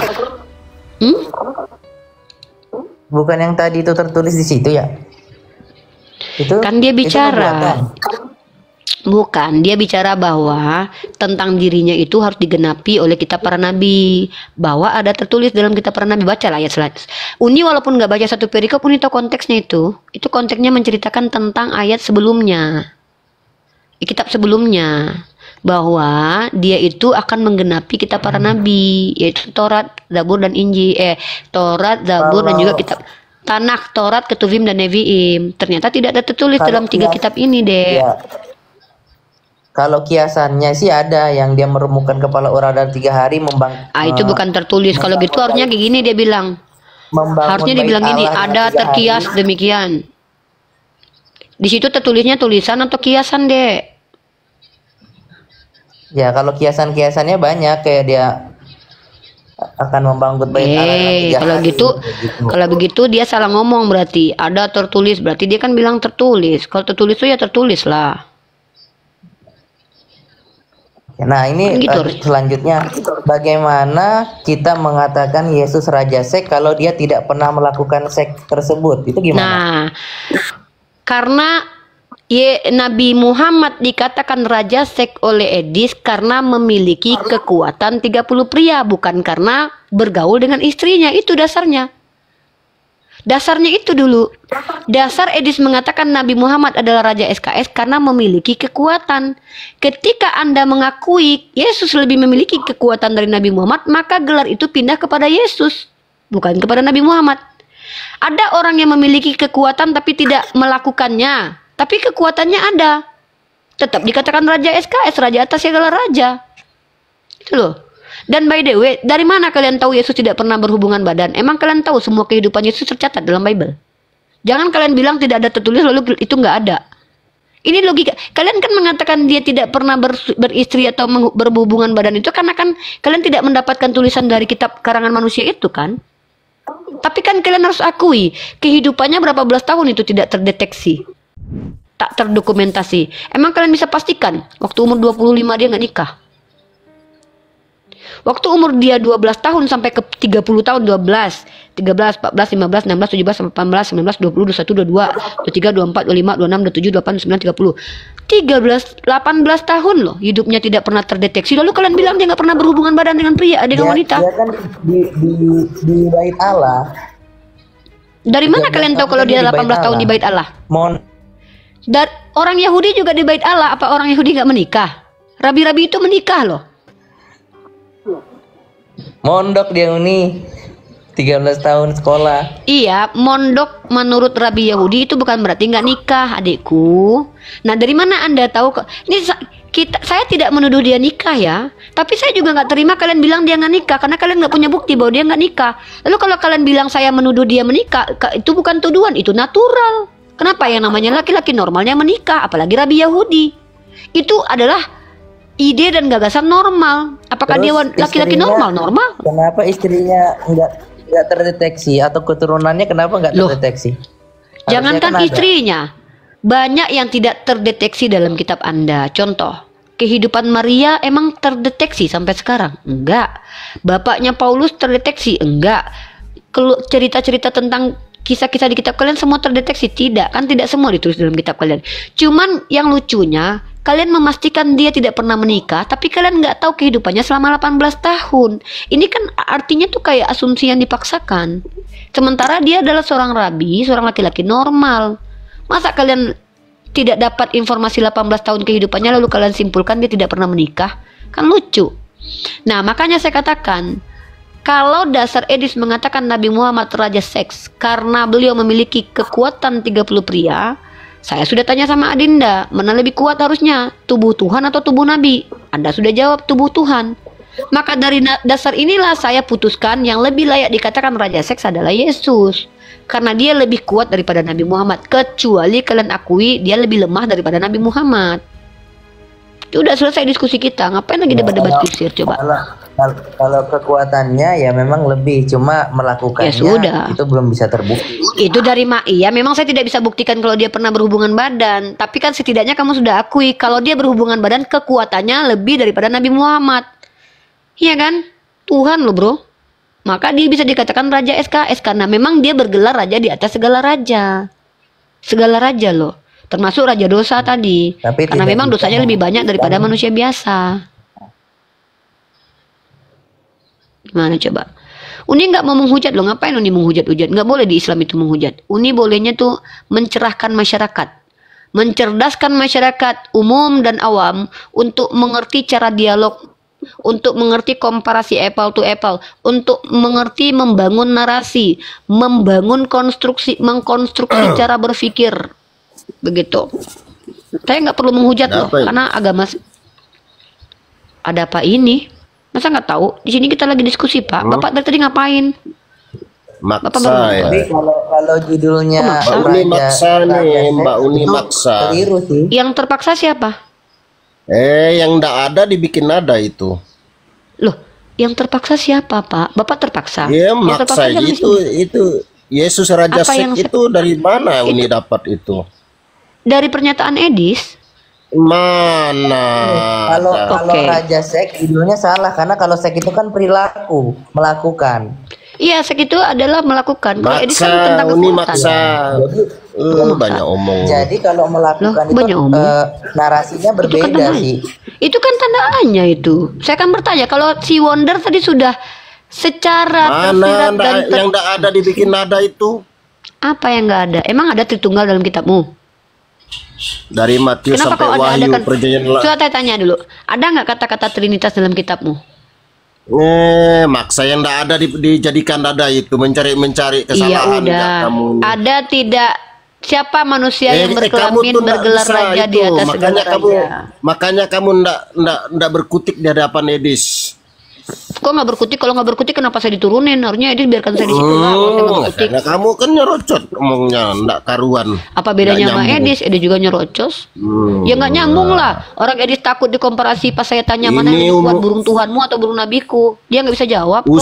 Bukan yang tadi itu tertulis di situ ya? Itu kan dia itu bicara. nubuatan. Bukan, dia bicara bahwa tentang dirinya itu harus digenapi oleh kitab para nabi. Bahwa ada tertulis dalam kitab para nabi. Baca lah ayat selanjutnya. Uni walaupun nggak baca satu perikop, Uni tahu konteksnya itu. Itu konteksnya menceritakan tentang ayat sebelumnya. Kitab sebelumnya. Bahwa dia itu akan menggenapi kitab para nabi. Yaitu Taurat, Zabur, dan Injil. Taurat, Zabur, dan juga kitab Tanakh, Taurat, Ketuvim, dan Neviim. Ternyata tidak ada tertulis Kalau dalam 3 kitab ini deh. Ya. Kalau kiasannya sih ada yang dia meremukkan kepala orang dalam 3 hari Itu bukan tertulis. Kalau gitu harusnya kayak gini dia bilang. Harusnya dia bilang gini, ada terkias demikian. Di situ tertulisnya tulisan atau kiasan, Dek? Ya, kalau kiasan-kiasannya banyak kayak dia akan membangkit bait Allah dalam 3 Kalau hari. gitu, kalau begitu dia salah ngomong berarti. Ada tertulis, berarti dia kan bilang tertulis. Kalau tertulis itu ya tertulis lah. Nah, ini Gitu. selanjutnya bagaimana kita mengatakan Yesus raja seks kalau dia tidak pernah melakukan seks tersebut? Itu gimana? Nah, karena Nabi Muhammad dikatakan raja seks oleh Edis karena memiliki kekuatan 30 pria, bukan karena bergaul dengan istrinya. Itu dasarnya. Dasarnya itu dulu. Dasar Edis mengatakan Nabi Muhammad adalah raja SKS karena memiliki kekuatan. Ketika Anda mengakui Yesus lebih memiliki kekuatan dari Nabi Muhammad, maka gelar itu pindah kepada Yesus, bukan kepada Nabi Muhammad. Ada orang yang memiliki kekuatan tapi tidak melakukannya. Tapi kekuatannya ada. Tetap dikatakan raja SKS, raja atas segala raja. Itu loh. Dan by the way, dari mana kalian tahu Yesus tidak pernah berhubungan badan? Emang kalian tahu semua kehidupan Yesus tercatat dalam Bible? Jangan kalian bilang tidak ada tertulis lalu itu nggak ada. Ini logika. Kalian kan mengatakan dia tidak pernah beristri atau berhubungan badan itu karena kan kalian tidak mendapatkan tulisan dari kitab karangan manusia itu kan? Tapi kan kalian harus akui, kehidupannya berapa belas tahun itu tidak terdeteksi, tak terdokumentasi. Emang kalian bisa pastikan waktu umur 25 dia nggak nikah? Waktu umur dia 12 tahun sampai ke 30 tahun, 12, 13, 14, 15, 16, 17, 18, 19, 20, 21, 22, 23, 24, 25, 26, 27, 28, 29, 30. 13, 18 tahun loh hidupnya tidak pernah terdeteksi. Lalu kalian bilang dia nggak pernah berhubungan badan dengan pria, dengan wanita. Dia kan di bait Allah. Dari mana kalian tahu kalau dia 18 tahun di bait Allah? Dan orang Yahudi juga di bait Allah. Apa orang Yahudi nggak menikah? Rabi-rabi itu menikah loh. Mondok dia Uni 13 tahun sekolah. Iya, mondok menurut Rabi Yahudi itu bukan berarti nggak nikah, adikku. Nah, dari mana Anda tahu? Ini saya tidak menuduh dia nikah ya, tapi saya juga nggak terima kalian bilang dia nggak nikah karena kalian nggak punya bukti bahwa dia nggak nikah. Lalu kalau kalian bilang saya menuduh dia menikah, itu bukan tuduhan, itu natural. Kenapa yang namanya laki-laki normalnya menikah, apalagi Rabi Yahudi? Itu adalah ide dan gagasan normal. Apakah dia laki-laki normal? Normal. Kenapa istrinya nggak terdeteksi atau keturunannya kenapa nggak terdeteksi? Jangankan istrinya, banyak yang tidak terdeteksi dalam kitab Anda. Contoh, kehidupan Maria emang terdeteksi sampai sekarang? Enggak. Bapaknya Paulus terdeteksi? Enggak. Cerita-cerita tentang kisah-kisah di kitab kalian semua terdeteksi? Tidak. Kan tidak semua ditulis dalam kitab kalian. Cuman yang lucunya, kalian memastikan dia tidak pernah menikah, tapi kalian nggak tahu kehidupannya selama 18 tahun. Ini kan artinya tuh kayak asumsi yang dipaksakan. Sementara dia adalah seorang rabi, seorang laki-laki normal. Masa kalian tidak dapat informasi 18 tahun kehidupannya lalu kalian simpulkan dia tidak pernah menikah? Kan lucu. Nah, makanya saya katakan, kalau dasar Edis mengatakan Nabi Muhammad raja seks karena beliau memiliki kekuatan 30 pria, saya sudah tanya sama Adinda, mana lebih kuat harusnya, tubuh Tuhan atau tubuh Nabi? Anda sudah jawab tubuh Tuhan. Maka dari dasar inilah saya putuskan yang lebih layak dikatakan raja seks adalah Yesus. Karena dia lebih kuat daripada Nabi Muhammad. Kecuali kalian akui dia lebih lemah daripada Nabi Muhammad. Sudah selesai diskusi kita, ngapain lagi debat-debat kusir coba? Kalau kekuatannya ya memang lebih, cuma melakukannya ya sudah. Itu belum bisa terbukti. Itu dari ya memang saya tidak bisa buktikan kalau dia pernah berhubungan badan, tapi kan setidaknya kamu sudah akui kalau dia berhubungan badan kekuatannya lebih daripada Nabi Muhammad. Iya kan? Tuhan loh bro. Maka dia bisa dikatakan raja SKS karena memang dia bergelar raja di atas segala raja. Segala raja loh. Termasuk raja dosa tadi. Tapi karena memang dosanya lebih banyak daripada manusia biasa. Gimana coba? Uni nggak mau menghujat loh. Ngapain Uni menghujat-hujat? Nggak boleh di Islam itu menghujat. Uni bolehnya tuh mencerahkan masyarakat, mencerdaskan masyarakat umum dan awam untuk mengerti cara dialog, untuk mengerti komparasi apple to apple, untuk mengerti membangun narasi, membangun mengkonstruksi cara berpikir. Begitu. Saya nggak perlu menghujat loh, karena agama. Ada apa ini? Masa nggak tahu? Di sini kita lagi diskusi Pak. Bapak dari tadi ngapain? Maksa ya. Jadi kalau judulnya Mbak Uni maksa nih, Mbak Uni maksa. Keliru sih. Yang terpaksa siapa? Yang ndak ada dibikin ada itu. Loh, yang terpaksa siapa Pak? Bapak terpaksa? Iya maksa itu Yesus Raja Sek itu dari mana Uni dapat itu? Dari pernyataan Edis. Mana? Kalau raja sek judulnya salah karena kalau sek itu kan perilaku, melakukan. Iya, sek itu adalah melakukan. Kalau Edis kan tentang Uni kekuatan. maksa. Banyak omong. Jadi kalau melakukan itu narasinya berbeda sih. Itu kan tandaannya itu. Saya kan bertanya kalau si Wonder tadi sudah secara mana yang tidak ada dibikin ada itu? Apa yang nggak ada? Emang ada Tritunggal dalam kitabmu? Dari Matius sampai Wahyu perjanjian lama. Coba saya tanya dulu, ada nggak kata-kata Trinitas dalam kitabmu? Maksa yang tidak ada dijadikan ada itu mencari kesalahan. Iya udah. Ada tidak? Siapa manusia yang berkelamin bergelar raja di atas segala raja? Makanya kamu ndak berkutik di hadapan Edis. Kok nggak berkutik? Kalau nggak berkutik kenapa saya diturunin? Harusnya Edis biarkan saya di situ lah. Kalau saya nggak berkutik. Nah, kamu kan nyerocot ngomongnya, ndak karuan. Apa bedanya sama Edis? Edis juga nyerocos. Ya nggak nyambung lah. Orang Edis takut dikomparasi pas saya tanya mana yang kuat, burung Tuhanmu atau burung nabiku. Dia nggak bisa jawab kok.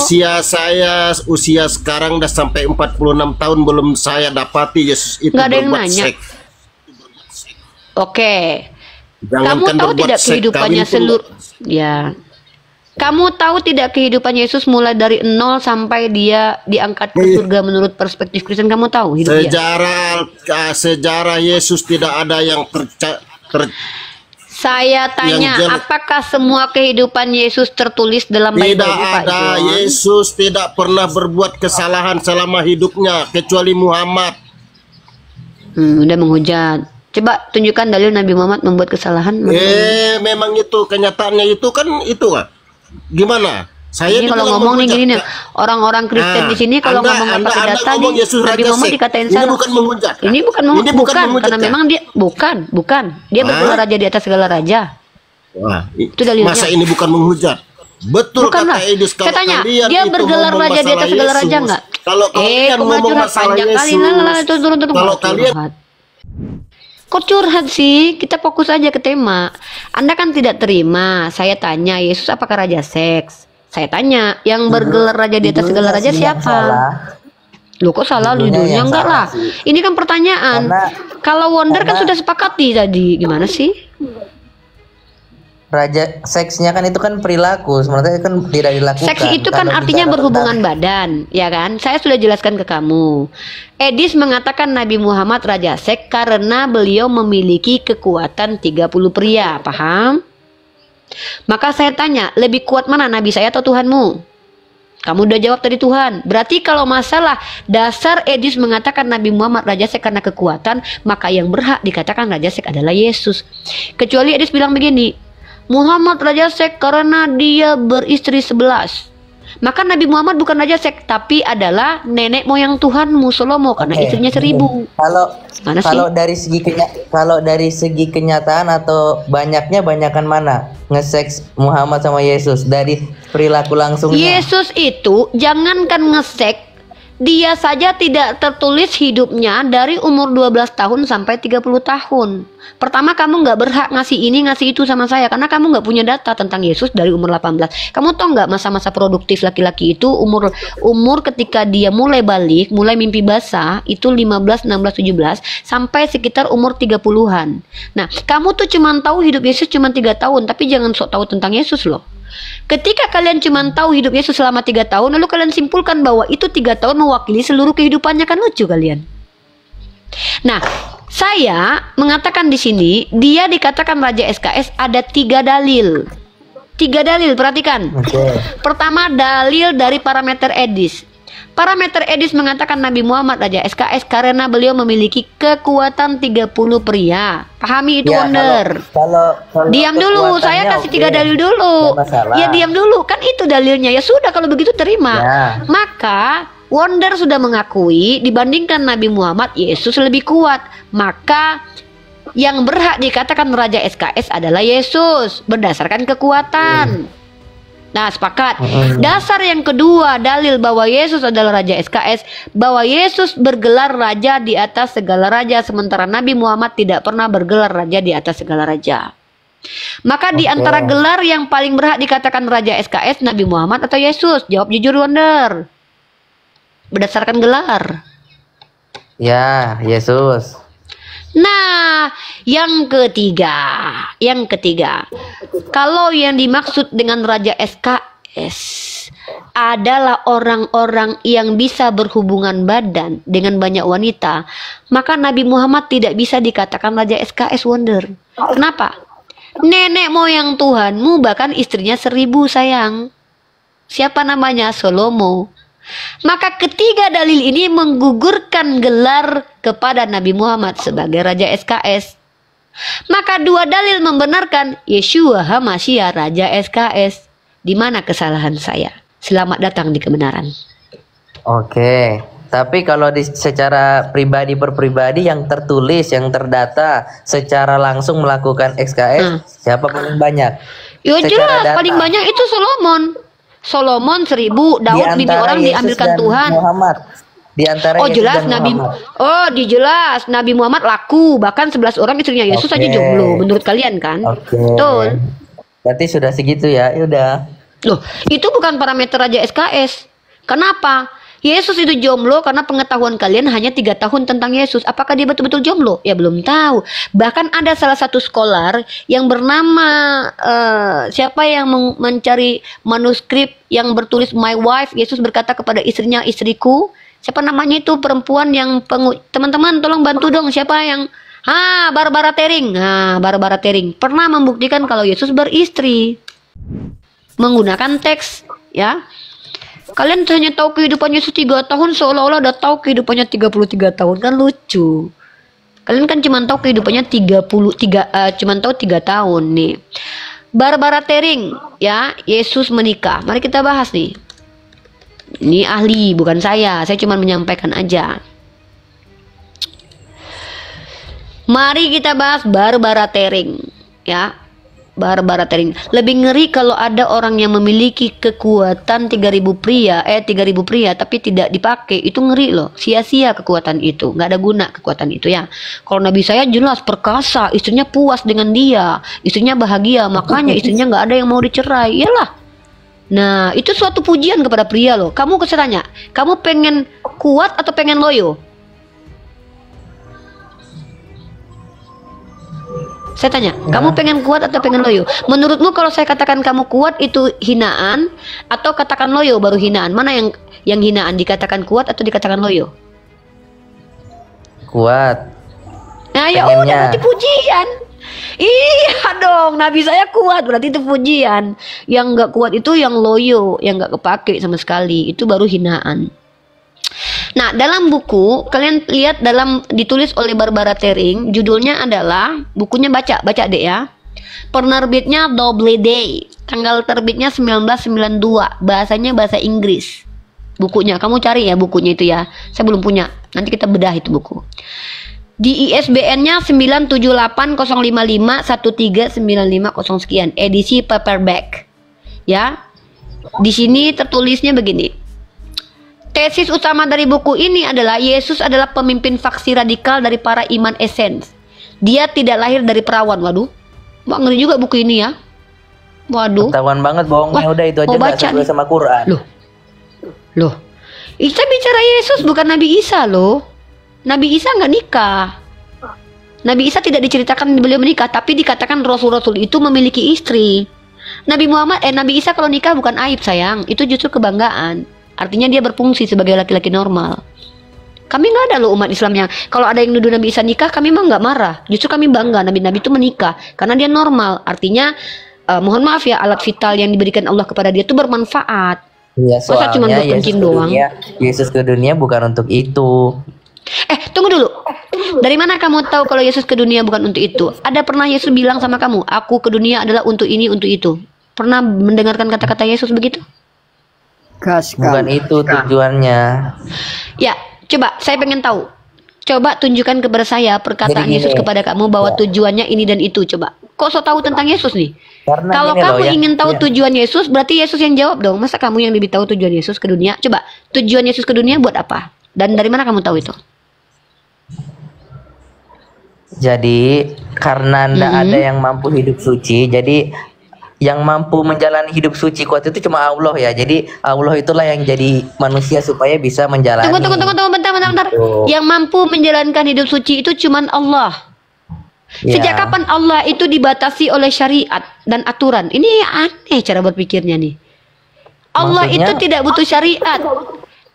Usia sekarang udah sampai 46 tahun belum saya dapati Yesus itu nggak ada yang berbuat nanya. seks. Oke. Jangankan Kamu tahu berbuat tidak seks, kehidupannya kawin pun seluruh ya. Kamu tahu tidak kehidupan Yesus mulai dari 0 sampai dia diangkat ke surga menurut perspektif Kristen? Kamu tahu hidup dia? sejarah Yesus tidak ada yang Saya tanya, apakah semua kehidupan Yesus tertulis dalam Bible? tidak ada. Yesus tidak pernah berbuat kesalahan selama hidupnya kecuali Muhammad. Udah menghujat. Coba tunjukkan dalil Nabi Muhammad membuat kesalahan. Memang itu kenyataannya itu kan itu kan. Gimana? Saya ini kalau ngomong nih gini nih, orang-orang Kristen di sini kalau ngomong pakai data nih, Nabi Muhammad dikatain salah. Ini bukan menghujat. Ini bukan karena memang dia bukan. Dia bergelar raja di atas segala raja. Wah, itu dalilnya. Masa ini bukan menghujat? Betul Bukanlah. Kata Edis, kalau saya tanya, dia bergelar raja di atas segala raja enggak? Kalau kalian ngomong masalah Yesus, kalau kalian kok curhat sih? Kita fokus aja ke tema. Anda kan tidak terima. Saya tanya, Yesus apakah raja seks? Saya tanya, yang bergelar raja di atas segala raja siapa? Loh kok salah judulnya? Enggak lah. Ini kan pertanyaan. Kalau Wonder kan sudah sepakati tadi. Gimana sih? Raja seksnya kan itu kan perilaku, sebenarnya kan tidak dilakukan. Seks itu kan artinya berhubungan badan, ya kan? Saya sudah jelaskan ke kamu. Edis mengatakan Nabi Muhammad raja seks karena beliau memiliki kekuatan 30 pria, paham? Maka saya tanya, lebih kuat mana Nabi saya atau Tuhanmu? Kamu udah jawab tadi Tuhan. Berarti kalau masalah dasar Edis mengatakan Nabi Muhammad raja seks karena kekuatan, maka yang berhak dikatakan raja seks adalah Yesus. Kecuali Edis bilang begini, Muhammad raja seks karena dia beristri 11. Maka Nabi Muhammad bukan raja seks, tapi adalah nenek moyang Tuhanmu Salomo karena istrinya 1000. Kalau dari segi kenyataan atau banyakan mana nge-seks Muhammad sama Yesus dari perilaku langsungnya? Yesus itu jangankan nge-seks, dia saja tidak tertulis hidupnya dari umur 12 tahun sampai 30 tahun. Pertama, kamu nggak berhak ngasih ini ngasih itu sama saya karena kamu nggak punya data tentang Yesus dari umur 18. Kamu tahu nggak masa-masa produktif laki-laki itu umur ketika dia mulai balik, mulai mimpi basah itu 15, 16, 17 sampai sekitar umur 30-an. Nah, kamu tuh cuman tahu hidup Yesus cuma 3 tahun, tapi jangan sok tahu tentang Yesus loh. Ketika kalian cuma tahu hidup Yesus selama 3 tahun, lalu kalian simpulkan bahwa itu 3 tahun mewakili seluruh kehidupannya, kan lucu kalian. Nah, saya mengatakan di sini dia dikatakan Raja SKS ada 3 dalil. 3 dalil, perhatikan. Pertama, dalil dari parameter Edis. Parameter Edis mengatakan Nabi Muhammad Raja SKS karena beliau memiliki kekuatan 30 pria. Pahami itu, Wonder. Kalau diam dulu, saya kasih 3 dalil dulu. Ya diam dulu, kan itu dalilnya. Ya sudah kalau begitu terima. Maka Wonder sudah mengakui dibandingkan Nabi Muhammad, Yesus lebih kuat. Maka yang berhak dikatakan Raja SKS adalah Yesus berdasarkan kekuatan. Nah, sepakat. Dasar yang kedua, dalil bahwa Yesus adalah Raja SKS, bahwa Yesus bergelar raja di atas segala raja, sementara Nabi Muhammad tidak pernah bergelar raja di atas segala raja. Maka di antara gelar yang paling berhak dikatakan Raja SKS, Nabi Muhammad atau Yesus? Jawab jujur, Wonder. Berdasarkan gelar. Ya, Yesus. Nah, yang ketiga, kalau yang dimaksud dengan Raja SKS adalah orang-orang yang bisa berhubungan badan dengan banyak wanita, maka Nabi Muhammad tidak bisa dikatakan Raja SKS, Wonder. Kenapa? Nenek moyang Tuhanmu bahkan istrinya 1000, sayang. Siapa namanya? Salomo. Maka ketiga dalil ini menggugurkan gelar kepada Nabi Muhammad sebagai Raja SKS. Maka 2 dalil membenarkan Yeshua HaMashiach Raja SKS. Di mana kesalahan saya? Selamat datang di kebenaran. Oke, tapi kalau secara pribadi per pribadi yang tertulis, yang terdata secara langsung melakukan SKS, siapa paling banyak? Ya jelas paling banyak itu Solomon. Solomon 1000, Di Daud bini antara orang Yesus diambilkan dan Tuhan. Muhammad. Di antara Oh Yesus jelas dan Nabi, Muhammad. oh dijelas Nabi Muhammad laku, bahkan 11 orang istrinya Yesus aja Oke. jomblo, menurut kalian kan? Oke. Betul. Berarti sudah segitu ya. Ya udah. Loh, itu bukan parameter Raja SKS. Kenapa? Yesus itu jomblo karena pengetahuan kalian hanya 3 tahun tentang Yesus. Apakah dia betul-betul jomblo? Ya belum tahu. Bahkan ada salah satu scholar yang bernama siapa yang mencari manuskrip yang bertulis My Wife. Yesus berkata kepada istrinya, istriku. Siapa namanya itu perempuan yang teman-teman tolong bantu dong. Siapa yang Barbara Tering. Barbara Tering pernah membuktikan kalau Yesus beristri menggunakan teks, ya. Kalian hanya tahu kehidupan Yesus 3 tahun seolah-olah udah tahu kehidupannya 33 tahun, kan lucu. Kalian kan cuma tahu kehidupannya 3 tahun nih. Barbara Tering, ya, Yesus menikah. Mari kita bahas nih. Ini ahli, bukan saya cuma menyampaikan aja. Mari kita bahas Barbara Tering, ya. Barbara Tering. Lebih ngeri kalau ada orang yang memiliki kekuatan 3000 pria tapi tidak dipakai. Itu ngeri loh. Sia-sia kekuatan itu. Nggak ada guna kekuatan itu ya. Kalau Nabi saya jelas perkasa, istrinya puas dengan dia, istrinya bahagia, makanya istrinya nggak ada yang mau dicerai. Iyalah. Nah, itu suatu pujian kepada pria loh. Kamu tanya, kamu pengen kuat atau pengen loyo? Saya tanya, kamu pengen kuat atau pengen loyo? Menurutmu kalau saya katakan kamu kuat itu hinaan, atau katakan loyo baru hinaan? Mana yang hinaan, dikatakan kuat atau dikatakan loyo? Kuat. Nah ya Pengennya. udah, berarti pujian. Iya dong, Nabi saya kuat, berarti itu pujian. Yang nggak kuat itu yang loyo, yang nggak kepake sama sekali, itu baru hinaan. Nah, dalam buku kalian lihat ditulis oleh Barbara Tering, judulnya adalah, bukunya baca deh ya. Penerbitnya Doubleday, tanggal terbitnya 1992, bahasanya bahasa Inggris. Bukunya kamu cari ya bukunya itu ya. Saya belum punya. Nanti kita bedah itu buku. Di ISBN-nya 97805513950 sekian, edisi paperback. Ya. Di sini tertulisnya begini. Tesis utama dari buku ini adalah Yesus adalah pemimpin faksi radikal dari para iman esens. Dia tidak lahir dari perawan. Waduh, Mbak, ngeri juga buku ini ya. Waduh, Ketahuan banget bohongnya. Wah, Udah itu aja mau nggak baca sesuai nih. sama Quran. Loh, kita bicara Yesus bukan Nabi Isa loh. Nabi Isa nggak nikah. Nabi Isa tidak diceritakan beliau menikah, tapi dikatakan Rasul-Rasul itu memiliki istri. Nabi Isa kalau nikah bukan aib sayang, itu justru kebanggaan. Artinya dia berfungsi sebagai laki-laki normal. Kami nggak ada loh umat Islam yang kalau ada yang nuduh Nabi Isa nikah, kami mah nggak marah. Justru kami bangga Nabi-Nabi itu menikah karena dia normal. Artinya mohon maaf ya, alat vital yang diberikan Allah kepada dia itu bermanfaat. Iya, Masa cuma buat kencing doang? Yesus ke dunia bukan untuk itu. Tunggu dulu. Dari mana kamu tahu kalau Yesus ke dunia bukan untuk itu? Ada pernah Yesus bilang sama kamu, aku ke dunia adalah untuk ini, untuk itu? Pernah mendengarkan kata-kata Yesus begitu? Bukan itu tujuannya. Ya, coba saya pengen tahu. Coba tunjukkan kepada saya perkataan Jadi gini, Yesus kepada kamu bahwa tujuannya ini dan itu. Coba. Kok so tahu tentang Yesus nih? Karena Kalau gini kamu loh ya, ingin tahu tujuan Yesus, berarti Yesus yang jawab dong. Masa kamu yang lebih tahu tujuan Yesus ke dunia? Coba, tujuan Yesus ke dunia buat apa? Dan dari mana kamu tahu itu? Jadi karena ndak ada yang mampu hidup suci, jadi yang mampu menjalani hidup suci kuat itu cuma Allah ya. Jadi Allah itulah yang jadi manusia supaya bisa menjalani. Tunggu, bentar. Yang mampu menjalankan hidup suci itu cuman Allah. Ya. Sejak kapan Allah itu dibatasi oleh syariat dan aturan? Ini aneh cara berpikirnya nih. Allah Maksudnya? itu tidak butuh syariat.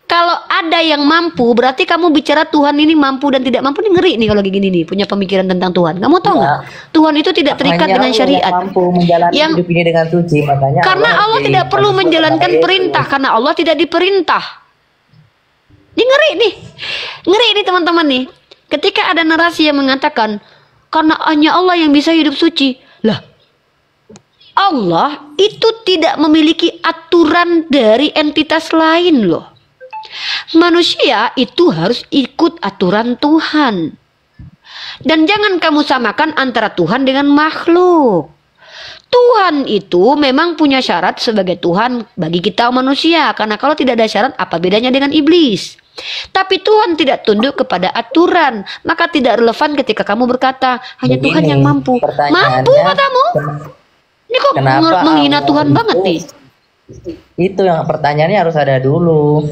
Kalau ada yang mampu, berarti kamu bicara Tuhan ini mampu dan tidak mampu. Ini ngeri nih kalau gini nih, punya pemikiran tentang Tuhan. Kamu tahu nggak? Tuhan itu tidak terikat Hanya dengan Allah syariat. yang mampu menjalani hidup ini dengan suci, makanya Karena Allah jadi tidak perlu manusia menjalankan kepada perintah, Yesus. karena Allah tidak diperintah. Ini ngeri nih teman-teman nih. Ketika ada narasi yang mengatakan karena hanya Allah yang bisa hidup suci, lah Allah itu tidak memiliki aturan dari entitas lain loh. Manusia itu harus ikut aturan Tuhan. Dan jangan kamu samakan antara Tuhan dengan makhluk. Tuhan itu memang punya syarat sebagai Tuhan bagi kita manusia. Karena kalau tidak ada syarat, apa bedanya dengan iblis? Tapi Tuhan tidak tunduk kepada aturan. Maka tidak relevan ketika kamu berkata, hanya Begini, Tuhan yang mampu. Mampu pertanyaannya, katamu? Ini kok kenapa menghina Allah Tuhan banget itu- nih. Itu yang pertanyaannya harus ada dulu.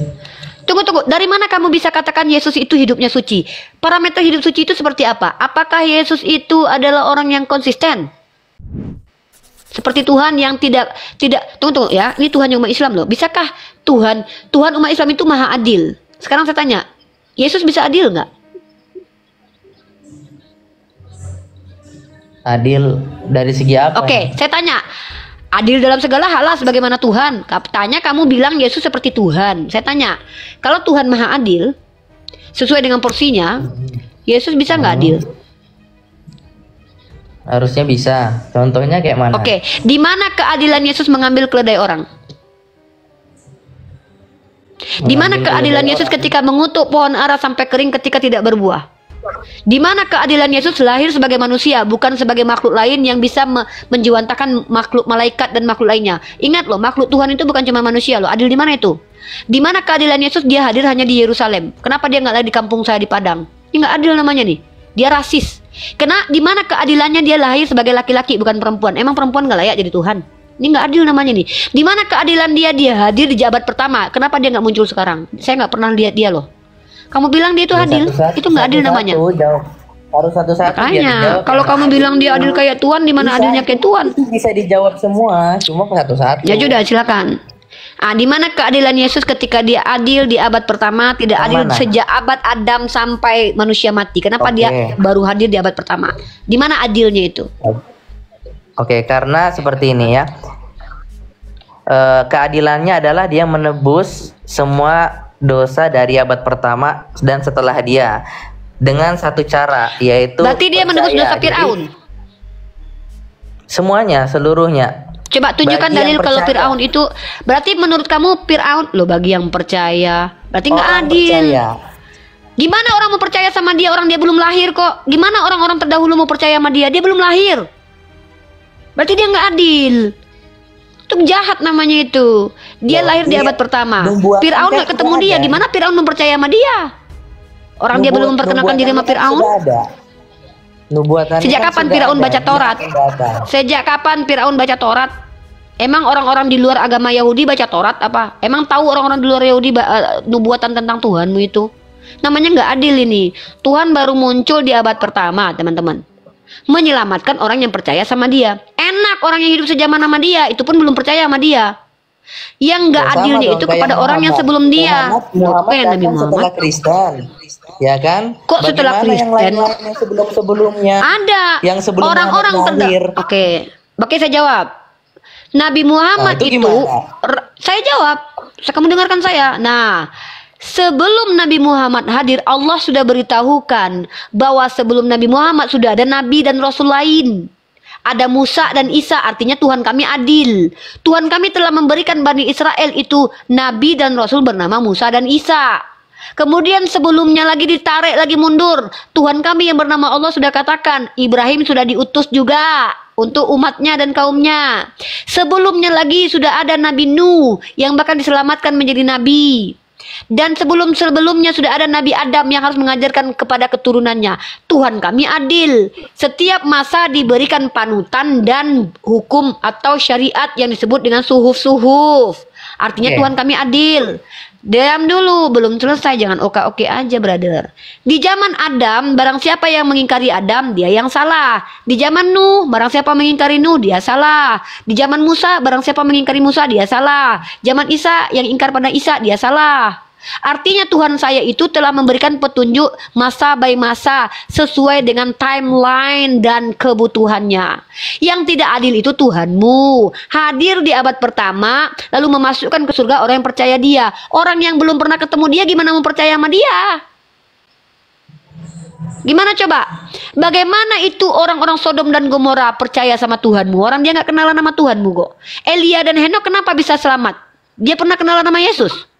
Tunggu. Dari mana kamu bisa katakan Yesus itu hidupnya suci? Parameter hidup suci itu seperti apa? Apakah Yesus itu adalah orang yang konsisten? Seperti Tuhan yang tidak tunggu ya, ini Tuhan yang umat Islam loh. Bisakah Tuhan umat Islam itu maha adil? Sekarang saya tanya, Yesus bisa adil nggak? Adil dari segi apa? Oke, saya tanya, adil dalam segala hal lah sebagaimana Tuhan. Tanya kamu bilang Yesus seperti Tuhan. Saya tanya, kalau Tuhan maha adil, sesuai dengan porsinya, Yesus bisa nggak adil? Harusnya bisa. Contohnya kayak mana? Oke, di mana keadilan Yesus mengambil keledai orang? Di mana Mengambil keadilan keledai Yesus orang. ketika mengutuk pohon ara sampai kering ketika tidak berbuah? Di mana keadilan Yesus lahir sebagai manusia, bukan sebagai makhluk lain yang bisa menjiwantakan makhluk malaikat dan makhluk lainnya? Ingat loh, makhluk Tuhan itu bukan cuma manusia loh. Adil di mana itu? Di mana keadilan Yesus dia hadir hanya di Yerusalem? Kenapa dia nggak lahir di kampung saya di Padang? Ini nggak adil namanya nih. Dia rasis. Karena di mana keadilannya dia lahir sebagai laki-laki bukan perempuan? Emang perempuan nggak layak jadi Tuhan? Ini nggak adil namanya nih. Di mana keadilan dia hadir di jabat pertama? Kenapa dia nggak muncul sekarang? Saya nggak pernah lihat dia loh. Kamu bilang dia itu adil? Itu nggak adil namanya. Harus satu-satu. biar Makanya dijawab. kalau kamu bilang dia adil kayak Tuhan, di mana Bisa, adilnya kayak Tuhan? itu bisa dijawab semua, cuma satu-satu. Ya sudah, silakan. Di mana keadilan Yesus ketika dia adil di abad pertama, tidak Yang adil mana? sejak abad Adam sampai manusia mati? Kenapa Oke. dia baru hadir di abad pertama? Di mana adilnya itu? Oke, karena seperti ini ya. Keadilannya adalah dia menebus semua dosa dari abad pertama dan setelah dia dengan satu cara, yaitu Berarti dia menebus percaya. dosa Fir'aun. Jadi, semuanya, seluruhnya. Coba tunjukkan Bagi yang dalil kalau percaya. Fir'aun itu, berarti menurut kamu Fir'aun loh bagi yang percaya, berarti nggak Orang adil. percaya. Gimana orang mau percaya sama dia? Orang dia belum lahir kok. Gimana orang-orang terdahulu mau percaya sama dia? Dia belum lahir. Berarti dia nggak adil. Itu jahat namanya itu. Dia Ya, lahir di iya. abad pertama. Nubuatan Fir'aun kan nggak ketemu sudah dia. ada. Gimana Fir'aun mempercaya sama dia? Orang dia belum memperkenalkan diri sama Nubuatannya kan Fir'aun. sudah ada. Nubuatannya Sejak kan kapan sudah Fir'aun ada. baca Taurat? Sudah ada. Sejak kapan Fir'aun baca Taurat? Emang orang-orang di luar agama Yahudi baca Taurat apa? Emang tahu orang-orang di luar Yahudi nubuatan tentang Tuhanmu itu? Namanya nggak adil ini. Tuhan baru muncul di abad pertama, teman-teman. Menyelamatkan orang yang percaya sama dia. Enak orang yang hidup sejaman sama dia, itu pun belum percaya sama dia. Yang nggak Ya, sama adilnya dong, itu kayak kepada orang yang Muhammad. sebelum dia. Muhammad Bukan Nabi datang Muhammad. setelah Kristen, ya kan? Kok setelah Bagaimana yang Kristen? lain-lain yang sebelum-sebelumnya? Ada Yang sebelum orang-orang Muhammad lahir. Oke, saya jawab. Nabi Muhammad Nah, itu itu, gimana? saya jawab. Kamu dengarkan saya. Nah, sebelum Nabi Muhammad hadir, Allah sudah beritahukan bahwa sebelum Nabi Muhammad sudah ada Nabi dan Rasul lain. Ada Musa dan Isa, artinya Tuhan kami adil. Tuhan kami telah memberikan Bani Israel itu Nabi dan Rasul bernama Musa dan Isa. Kemudian sebelumnya lagi ditarik lagi mundur. Tuhan kami yang bernama Allah sudah katakan, Ibrahim sudah diutus juga untuk umatnya dan kaumnya. Sebelumnya lagi sudah ada Nabi Nuh yang bahkan diselamatkan menjadi nabi. Dan sebelumnya sudah ada Nabi Adam yang harus mengajarkan kepada keturunannya. Tuhan kami adil. Setiap masa diberikan panutan dan hukum atau syariat yang disebut dengan suhuf-suhuf. Artinya Oke. Tuhan kami adil. Diam dulu, belum selesai, jangan oke-oke aja, brother. Di zaman Adam, barang siapa yang mengingkari Adam, dia yang salah. Di zaman Nuh, barang siapa mengingkari Nuh, dia salah. Di zaman Musa, barang siapa mengingkari Musa, dia salah. Zaman Isa, yang ingkar pada Isa, dia salah. Artinya Tuhan saya itu telah memberikan petunjuk masa by masa sesuai dengan timeline dan kebutuhannya. Yang tidak adil itu Tuhanmu. Hadir di abad pertama lalu memasukkan ke surga orang yang percaya dia. Orang yang belum pernah ketemu dia gimana mau percaya sama dia? Gimana coba? Bagaimana itu orang-orang Sodom dan Gomora percaya sama Tuhanmu? Orang dia nggak kenalan sama Tuhanmu kok. Elia dan Henok kenapa bisa selamat? Dia pernah kenalan sama Yesus.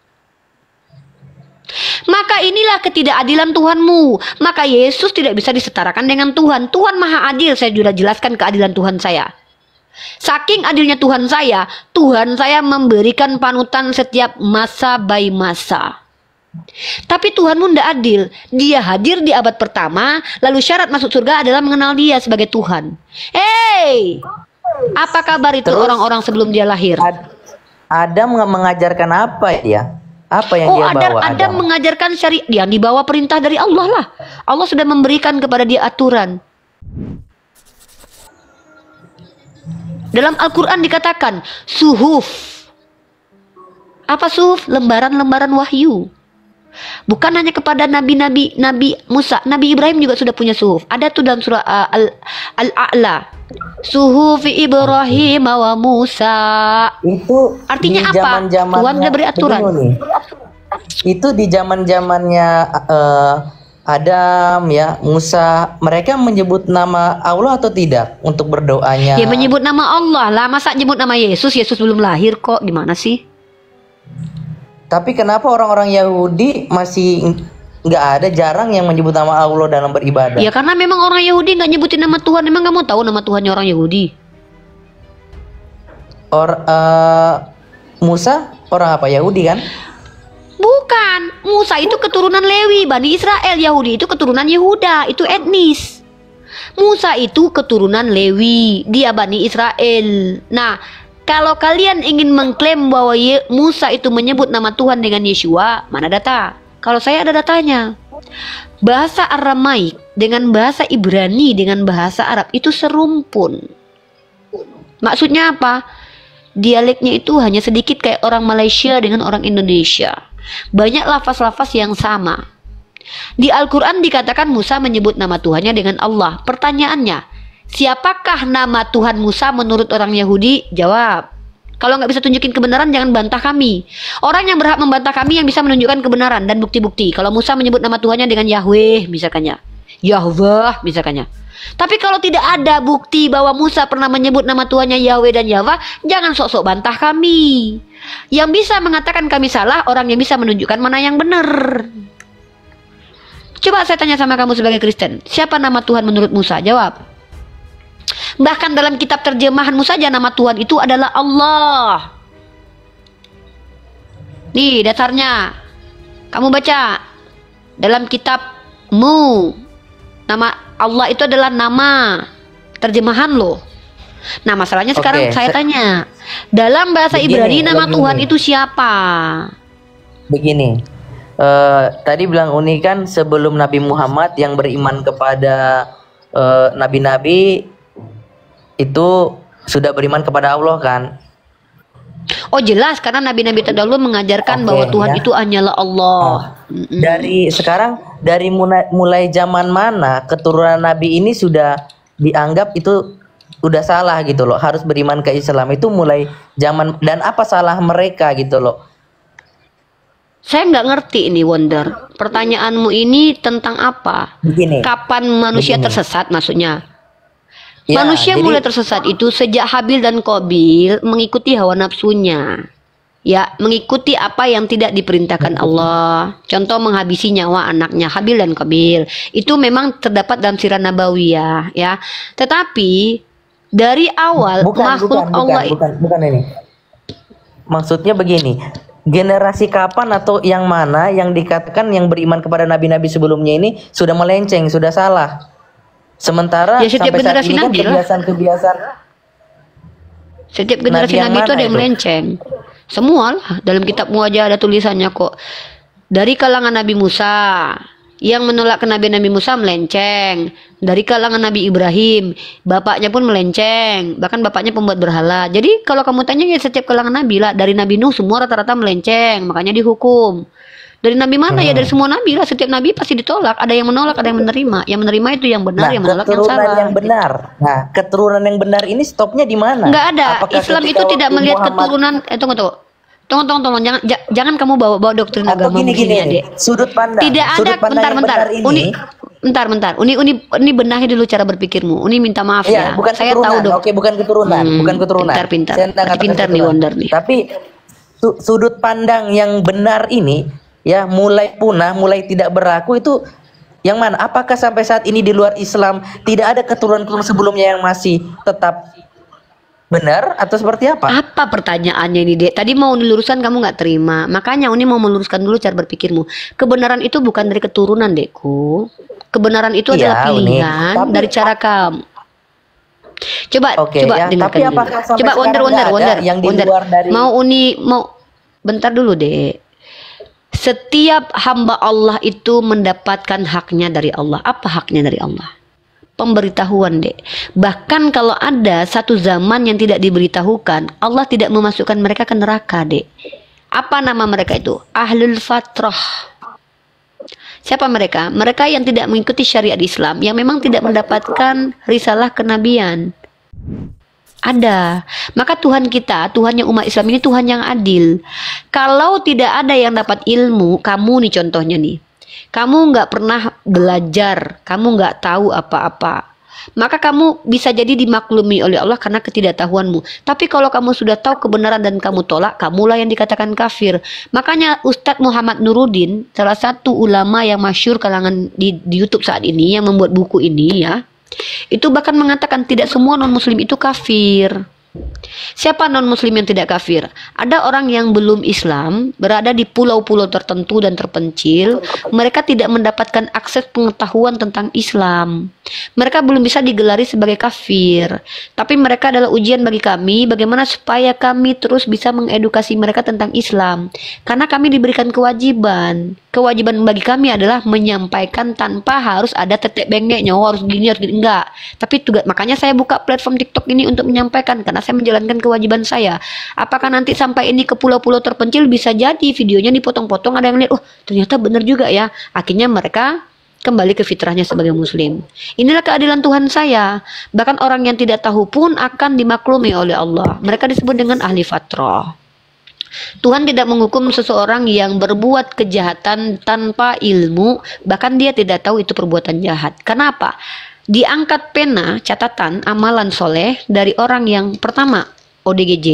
Maka inilah ketidakadilan Tuhanmu. Maka Yesus tidak bisa disetarakan dengan Tuhan. Tuhan maha adil. Saya sudah jelaskan keadilan Tuhan saya. Saking adilnya Tuhan saya memberikan panutan setiap masa by masa. Tapi Tuhanmu tidak adil. Dia hadir di abad pertama, lalu syarat masuk surga adalah mengenal dia sebagai Tuhan. Hey, apa kabar itu orang-orang sebelum dia lahir? Adam mengajarkan apa ya? Apa yang dia bawa? Adam mengajarkan syariat, yang dibawa perintah dari Allah lah. Allah sudah memberikan kepada dia aturan. Dalam Al-Quran dikatakan suhuf. Apa suhuf? Lembaran-lembaran wahyu. Bukan hanya kepada nabi-nabi, Nabi Musa, Nabi Ibrahim juga sudah punya suhuf. Ada tuh dalam surah Al-A'la. Suhufi Ibrahim wa Musa. Itu artinya apa? Tuhan sudah beri aturan. Itu di zaman-zamannya Adam ya, Musa, mereka menyebut nama Allah atau tidak untuk berdoanya? Ya menyebut nama Allah lah, masa nyebut nama Yesus? Yesus belum lahir kok, gimana sih? Tapi kenapa orang-orang Yahudi masih nggak ada, jarang yang menyebut nama Allah dalam beribadah? Ya karena memang orang Yahudi nggak nyebutin nama Tuhan. Emang kamu tahu nama Tuhannya orang Yahudi? Musa orang apa? Yahudi kan? Bukan, Musa itu keturunan Lewi, Bani Israel. Yahudi itu keturunan Yehuda, itu etnis. Musa itu keturunan Lewi, dia Bani Israel. Nah, kalau kalian ingin mengklaim bahwa Musa itu menyebut nama Tuhan dengan Yeshua, mana data? Kalau saya ada datanya. Bahasa Aramaik dengan bahasa Ibrani dengan bahasa Arab itu serumpun. Maksudnya apa? Dialeknya itu hanya sedikit kayak orang Malaysia dengan orang Indonesia. Banyak lafaz-lafaz yang sama. Di Al-Quran dikatakan Musa menyebut nama Tuhannya dengan Allah. Pertanyaannya, siapakah nama Tuhan Musa menurut orang Yahudi? Jawab. Kalau nggak bisa tunjukin kebenaran, jangan bantah kami. Orang yang berhak membantah kami yang bisa menunjukkan kebenaran dan bukti-bukti. Kalau Musa menyebut nama Tuhannya dengan Yahweh, misalkannya, Yahweh, misalkannya. Tapi kalau tidak ada bukti bahwa Musa pernah menyebut nama Tuhannya Yahweh dan Yahweh, jangan sok-sok bantah kami. Yang bisa mengatakan kami salah, orang yang bisa menunjukkan mana yang benar. Coba saya tanya sama kamu sebagai Kristen, siapa nama Tuhan menurut Musa? Jawab. Bahkan dalam kitab terjemahanmu saja nama Tuhan itu adalah Allah. Nih dasarnya, kamu baca dalam kitabmu, nama Allah itu adalah nama terjemahan loh. Nah masalahnya sekarang saya tanya, dalam bahasa Ibrani nama Tuhan itu siapa? Begini, tadi bilang Uni kan sebelum Nabi Muhammad yang beriman kepada nabi-nabi itu sudah beriman kepada Allah kan? Oh jelas, karena nabi-nabi terdahulu mengajarkan bahwa Tuhan itu hanyalah Allah. Dari sekarang, dari mulai zaman mana keturunan nabi ini sudah dianggap itu udah salah gitu loh, harus beriman ke Islam? Itu mulai zaman, dan apa salah mereka gitu loh? Saya nggak ngerti ini Wonder. Pertanyaanmu ini tentang apa? Begini, kapan manusia tersesat maksudnya? Ya, manusia jadi, mulai tersesat itu sejak Habil dan Qabil mengikuti hawa nafsunya. Ya, mengikuti apa yang tidak diperintahkan Allah. Contoh menghabisi nyawa anaknya Habil dan Qabil. Itu memang terdapat dalam sirah nabawiyah ya. Tetapi dari awal makhluk Allah bukan ini. Maksudnya begini, generasi kapan atau yang mana yang dikatakan yang beriman kepada nabi-nabi sebelumnya ini sudah melenceng, sudah salah. Sementara ya, setiap sampai saat ini kan kebiasaan-kebiasaan setiap generasi nabi itu ada yang melenceng. Semua lah, dalam kitabmu aja ada tulisannya kok. Dari kalangan Nabi Musa, yang menolak kenabian Nabi Musa melenceng. Dari kalangan Nabi Ibrahim, bapaknya pun melenceng. Bahkan bapaknya pembuat berhala. Jadi kalau kamu tanya ya setiap kalangan Nabi lah. Dari Nabi Nuh semua rata-rata melenceng, makanya dihukum. Dari Nabi mana ya? Dari semua Nabi lah. Setiap Nabi pasti ditolak. Ada yang menolak, ada yang menerima. Yang menerima itu yang benar, yang menolak yang salah. Keturunan yang benar. Nah, keturunan yang benar ini stopnya di mana? Nggak ada. Apakah Islam itu tidak melihat keturunan. Tolong, jangan kamu bawa doktrin agama gini, Dek. Sudut pandang. Tidak ada. Bentar. Bentar. Uni benahi dulu cara berpikirmu. Uni minta maaf ya. Bukan saya keturunan. tahu dong. Oke, bukan keturunan. Bukan keturunan. Pintar. Pintar nih Wonder nih. Tapi sudut pandang yang benar ini ya mulai punah, mulai tidak berlaku itu yang mana? Apakah sampai saat ini di luar Islam tidak ada keturunan sebelumnya yang masih tetap Benar atau seperti apa? Apa pertanyaannya ini, Dek? Tadi mau diluruskan kamu nggak terima. Makanya Uni mau meluruskan dulu cara berpikirmu. Kebenaran itu bukan dari keturunan, Dekku. Kebenaran itu adalah Iya, Uni. pilihan Tapi dari cara kamu. Coba oke coba ya, dengarkan tapi dulu. apakah sampai Coba sekarang nggak ada Wonder. yang di Wonder. luar dari Mau Uni mau bentar dulu, Dek. Setiap hamba Allah itu mendapatkan haknya dari Allah. Apa haknya dari Allah? Pemberitahuan, Dek. Bahkan kalau ada satu zaman yang tidak diberitahukan, Allah tidak memasukkan mereka ke neraka, Dek. Apa nama mereka itu? Ahlul Fatrah. Siapa mereka? Mereka yang tidak mengikuti syariat Islam, yang memang tidak mendapatkan risalah kenabian. Ada. Maka Tuhan kita, Tuhannya umat Islam ini Tuhan yang adil. Kalau tidak ada yang dapat ilmu, kamu nih contohnya nih. Kamu nggak pernah belajar, kamu nggak tahu apa-apa. Maka kamu bisa jadi dimaklumi oleh Allah karena ketidaktahuanmu. Tapi kalau kamu sudah tahu kebenaran dan kamu tolak, kamulah yang dikatakan kafir. Makanya Ustadz Muhammad Nuruddin, salah satu ulama yang masyhur kalangan di YouTube saat ini, yang membuat buku ini ya, itu bahkan mengatakan tidak semua non-muslim itu kafir. Siapa non-muslim yang tidak kafir? Ada orang yang belum Islam, berada di pulau-pulau tertentu dan terpencil. Mereka tidak mendapatkan akses pengetahuan tentang Islam. Mereka belum bisa digelari sebagai kafir. Tapi mereka adalah ujian bagi kami, bagaimana supaya kami terus bisa mengedukasi mereka tentang Islam. Karena kami diberikan kewajiban. Kewajiban bagi kami adalah menyampaikan tanpa harus ada tetek bengek, nyawa harus gini, harus gini. Enggak. Tapi makanya saya buka platform TikTok ini untuk menyampaikan, karena saya menjalankan kewajiban saya. Apakah nanti sampai ini ke pulau-pulau terpencil, bisa jadi videonya dipotong-potong, ada yang lihat, oh ternyata benar juga ya. Akhirnya mereka kembali ke fitrahnya sebagai muslim. Inilah keadilan Tuhan saya. Bahkan orang yang tidak tahu pun akan dimaklumi oleh Allah. Mereka disebut dengan ahli fatrah. Tuhan tidak menghukum seseorang yang berbuat kejahatan tanpa ilmu, bahkan dia tidak tahu itu perbuatan jahat. Kenapa? Diangkat pena catatan amalan soleh dari orang yang pertama ODGJ,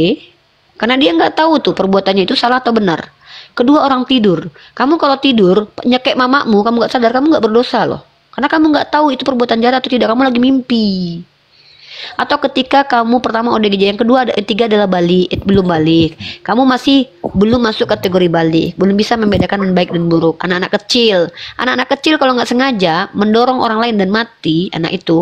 karena dia nggak tahu tuh perbuatannya itu salah atau benar. Kedua, orang tidur. Kamu kalau tidur nyekek mamamu, kamu nggak sadar, kamu nggak berdosa loh, karena kamu nggak tahu itu perbuatan jahat atau tidak, kamu lagi mimpi. Atau ketika kamu pertama ODGJ, yang kedua, ketiga adalah belum balik, kamu masih belum masuk kategori balik, belum bisa membedakan baik dan buruk. Anak-anak kecil kalau nggak sengaja mendorong orang lain dan mati,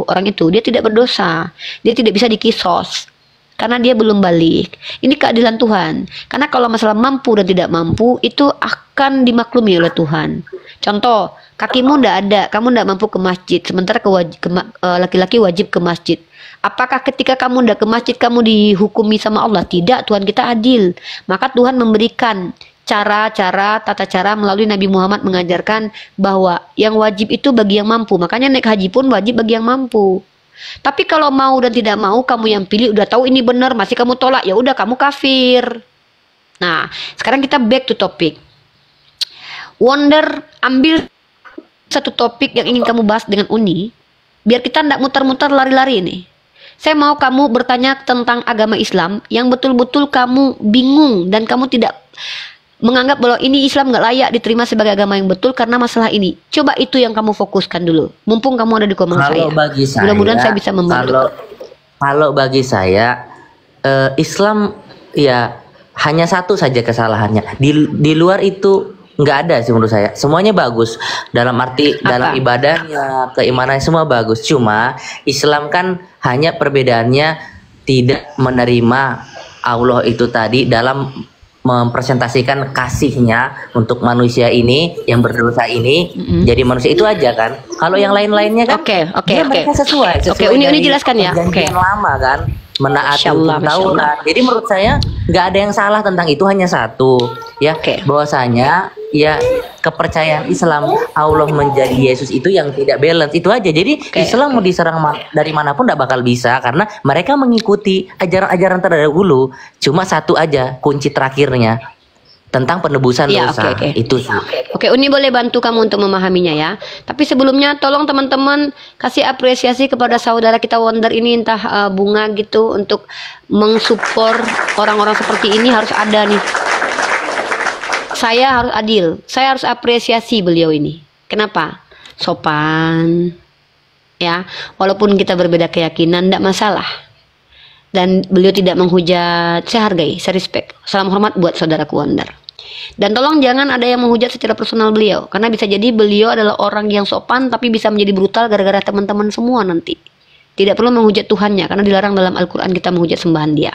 orang itu dia tidak berdosa, dia tidak bisa dikisos karena dia belum balik. Ini keadilan Tuhan. Karena kalau masalah mampu dan tidak mampu itu akan dimaklumi oleh Tuhan. Contoh, kakimu ndak ada, kamu ndak mampu ke masjid, sementara laki-laki wajib ke masjid. Apakah ketika kamu ndak ke masjid kamu dihukumi sama Allah? Tidak, Tuhan kita adil. Maka Tuhan memberikan tata cara melalui Nabi Muhammad mengajarkan bahwa yang wajib itu bagi yang mampu. Makanya naik haji pun wajib bagi yang mampu. Tapi kalau mau dan tidak mau, kamu yang pilih, udah tahu ini benar masih kamu tolak, ya udah kamu kafir. Nah, sekarang kita back to topic. Wonder, ambil satu topik yang ingin kamu bahas dengan Uni, biar kita tidak muter-muter lari-lari nih. Saya mau kamu bertanya tentang agama Islam yang betul-betul kamu bingung dan kamu tidak menganggap bahwa ini Islam nggak layak diterima sebagai agama yang betul karena masalah ini. Coba itu yang kamu fokuskan dulu. Mumpung kamu ada di komen saya. Mudah-mudahan saya bisa membantu. Kalau bagi saya Islam ya hanya satu saja kesalahannya. Di luar itu nggak ada sih menurut saya. Semuanya bagus. Dalam arti dalam ibadahnya, keimanan semua bagus. Cuma Islam kan hanya perbedaannya tidak menerima Allah itu tadi dalam mempresentasikan kasihnya untuk manusia ini yang berdosa ini jadi manusia itu aja kan. Kalau yang lain-lainnya kan mereka sesuai Uni jelaskan ya. Lama kan menaati Taurat. Jadi menurut saya nggak ada yang salah tentang itu, hanya satu ya, bahwasanya ya kepercayaan Islam Allah menjadi Yesus itu yang tidak balance, itu aja. Jadi Islam mau diserang dari manapun tidak bakal bisa karena mereka mengikuti ajaran-ajaran terdahulu. Cuma satu aja kunci terakhirnya tentang penebusan dosa. Itu sih. Oke, Uni boleh bantu kamu untuk memahaminya ya. Tapi sebelumnya tolong teman-teman kasih apresiasi kepada saudara kita Wonder ini, entah bunga gitu untuk mensupport orang-orang seperti ini. Harus ada nih. Saya harus adil. Saya harus apresiasi beliau ini. Kenapa? Sopan. Ya, walaupun kita berbeda keyakinan tidak masalah. Dan beliau tidak menghujat. Saya hargai, saya respect. Salam hormat buat saudaraku Wonder. Dan tolong jangan ada yang menghujat secara personal beliau, karena bisa jadi beliau adalah orang yang sopan tapi bisa menjadi brutal gara-gara teman-teman semua nanti. Tidak perlu menghujat Tuhannya, karena dilarang dalam Al-Quran kita menghujat sembahan dia.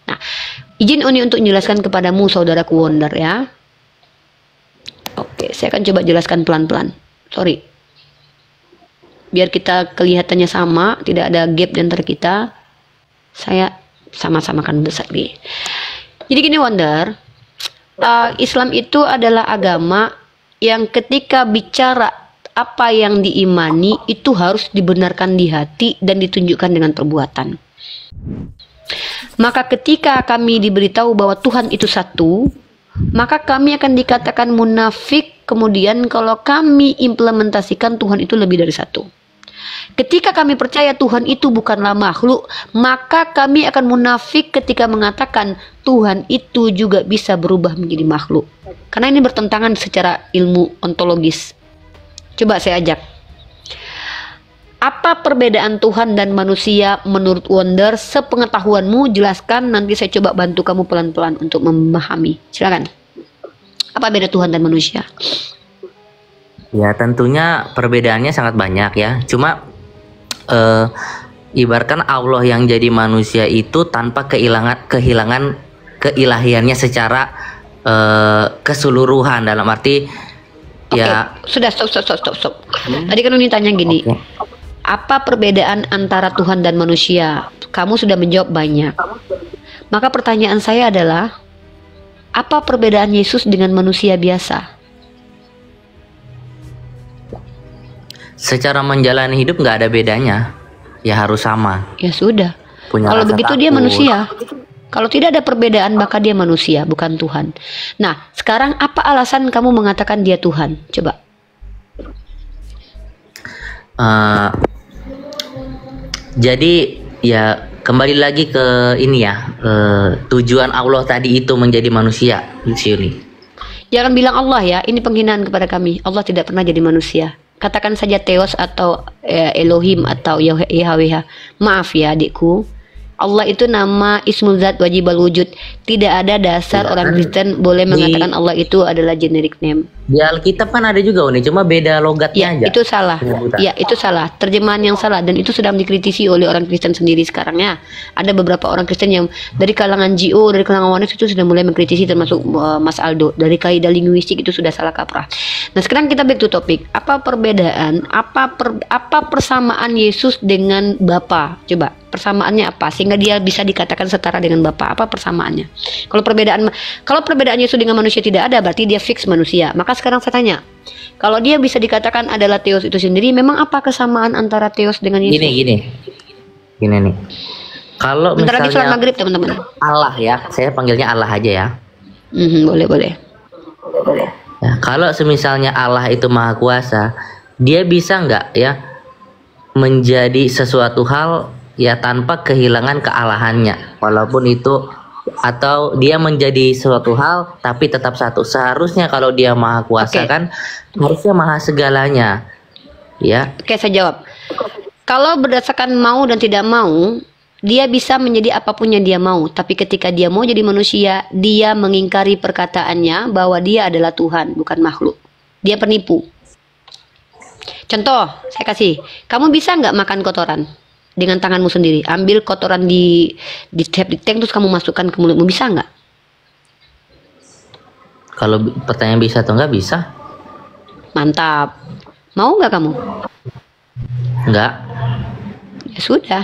Nah, izin Uni untuk menjelaskan kepadamu saudaraku Wonder ya. Oke, saya akan coba jelaskan pelan-pelan. Sorry. Biar kita kelihatannya sama, tidak ada gap di antara kita. Saya sama-samakan besar nih. Jadi gini Wonder, Islam itu adalah agama yang ketika bicara apa yang diimani itu harus dibenarkan di hati dan ditunjukkan dengan perbuatan. Maka ketika kami diberitahu bahwa Tuhan itu satu, maka kami akan dikatakan munafik kemudian kalau kami implementasikan Tuhan itu lebih dari satu. Ketika kami percaya Tuhan itu bukanlah makhluk, maka kami akan munafik ketika mengatakan Tuhan itu juga bisa berubah menjadi makhluk. Karena ini bertentangan secara ilmu ontologis. Coba saya ajak. Apa perbedaan Tuhan dan manusia menurut Wonder? Sepengetahuanmu jelaskan, nanti saya coba bantu kamu pelan-pelan untuk memahami. Silakan. Apa beda Tuhan dan manusia? Ya tentunya perbedaannya sangat banyak ya. Cuma ibaratkan Allah yang jadi manusia itu tanpa kehilangan keilahiannya secara keseluruhan, dalam arti ya. Sudah stop. Tadi kan Uni tanya gini. Apa perbedaan antara Tuhan dan manusia? Kamu sudah menjawab banyak. Maka pertanyaan saya adalah, apa perbedaan Yesus dengan manusia biasa? Secara menjalani hidup nggak ada bedanya, ya harus sama. Ya sudah. Punya kalau rasa begitu takut. Dia manusia. Kalau tidak ada perbedaan maka dia manusia, bukan Tuhan. Nah, sekarang apa alasan kamu mengatakan dia Tuhan? Coba. Jadi ya kembali lagi ke ini ya, tujuan Allah tadi itu menjadi manusia, Yuni. Jangan bilang Allah ya, ini penghinaan kepada kami. Allah tidak pernah jadi manusia. Katakan saja Theos atau Elohim atau Yahweh. Maaf ya adikku, Allah itu nama Ismul Zat Wajibal Wujud. Tidak ada dasar Ya, orang kan Kristen boleh mengatakan Allah itu adalah generic name. Di Alkitab kan ada juga Uni, cuma beda logatnya Ya, aja. itu salah. Penyebutan. Ya, itu salah. Terjemahan yang salah dan itu sedang dikritisi oleh orang Kristen sendiri sekarang ya. Ada beberapa orang Kristen yang dari kalangan GO, dari kalangan Oneness itu sudah mulai mengkritisi, termasuk Mas Aldo. Dari kaidah linguistik itu sudah salah kaprah. Nah, sekarang kita back to topic. Apa perbedaan? Apa persamaan Yesus dengan Bapa? Coba, persamaannya apa sehingga dia bisa dikatakan setara dengan Bapa? Apa persamaannya? Kalau perbedaan Yesus dengan manusia tidak ada, berarti dia fix manusia. Maka sekarang saya tanya, kalau dia bisa dikatakan adalah Theos itu sendiri, memang apa kesamaan antara Theos dengan Yesus? Gini nih. Kalau Bentar lagi sholat misalnya maghrib teman-teman. Allah ya, saya panggilnya Allah aja ya. Boleh. Ya, kalau semisalnya Allah itu maha kuasa, dia bisa nggak ya menjadi sesuatu hal ya tanpa kehilangan kealahannya, walaupun itu, atau dia menjadi suatu hal tapi tetap satu. Seharusnya kalau dia maha kuasa kan harusnya maha segalanya ya. Oke, saya jawab. Kalau berdasarkan mau dan tidak mau, dia bisa menjadi apapun yang dia mau. Tapi ketika dia mau jadi manusia, dia mengingkari perkataannya bahwa dia adalah Tuhan, bukan makhluk. Dia penipu. Contoh, saya kasih. Kamu bisa nggak makan kotoran dengan tanganmu sendiri? Ambil kotoran di tank terus kamu masukkan ke mulutmu, bisa nggak? Kalau pertanyaan bisa atau nggak, bisa. Mantap. Mau nggak kamu? Nggak. Ya sudah.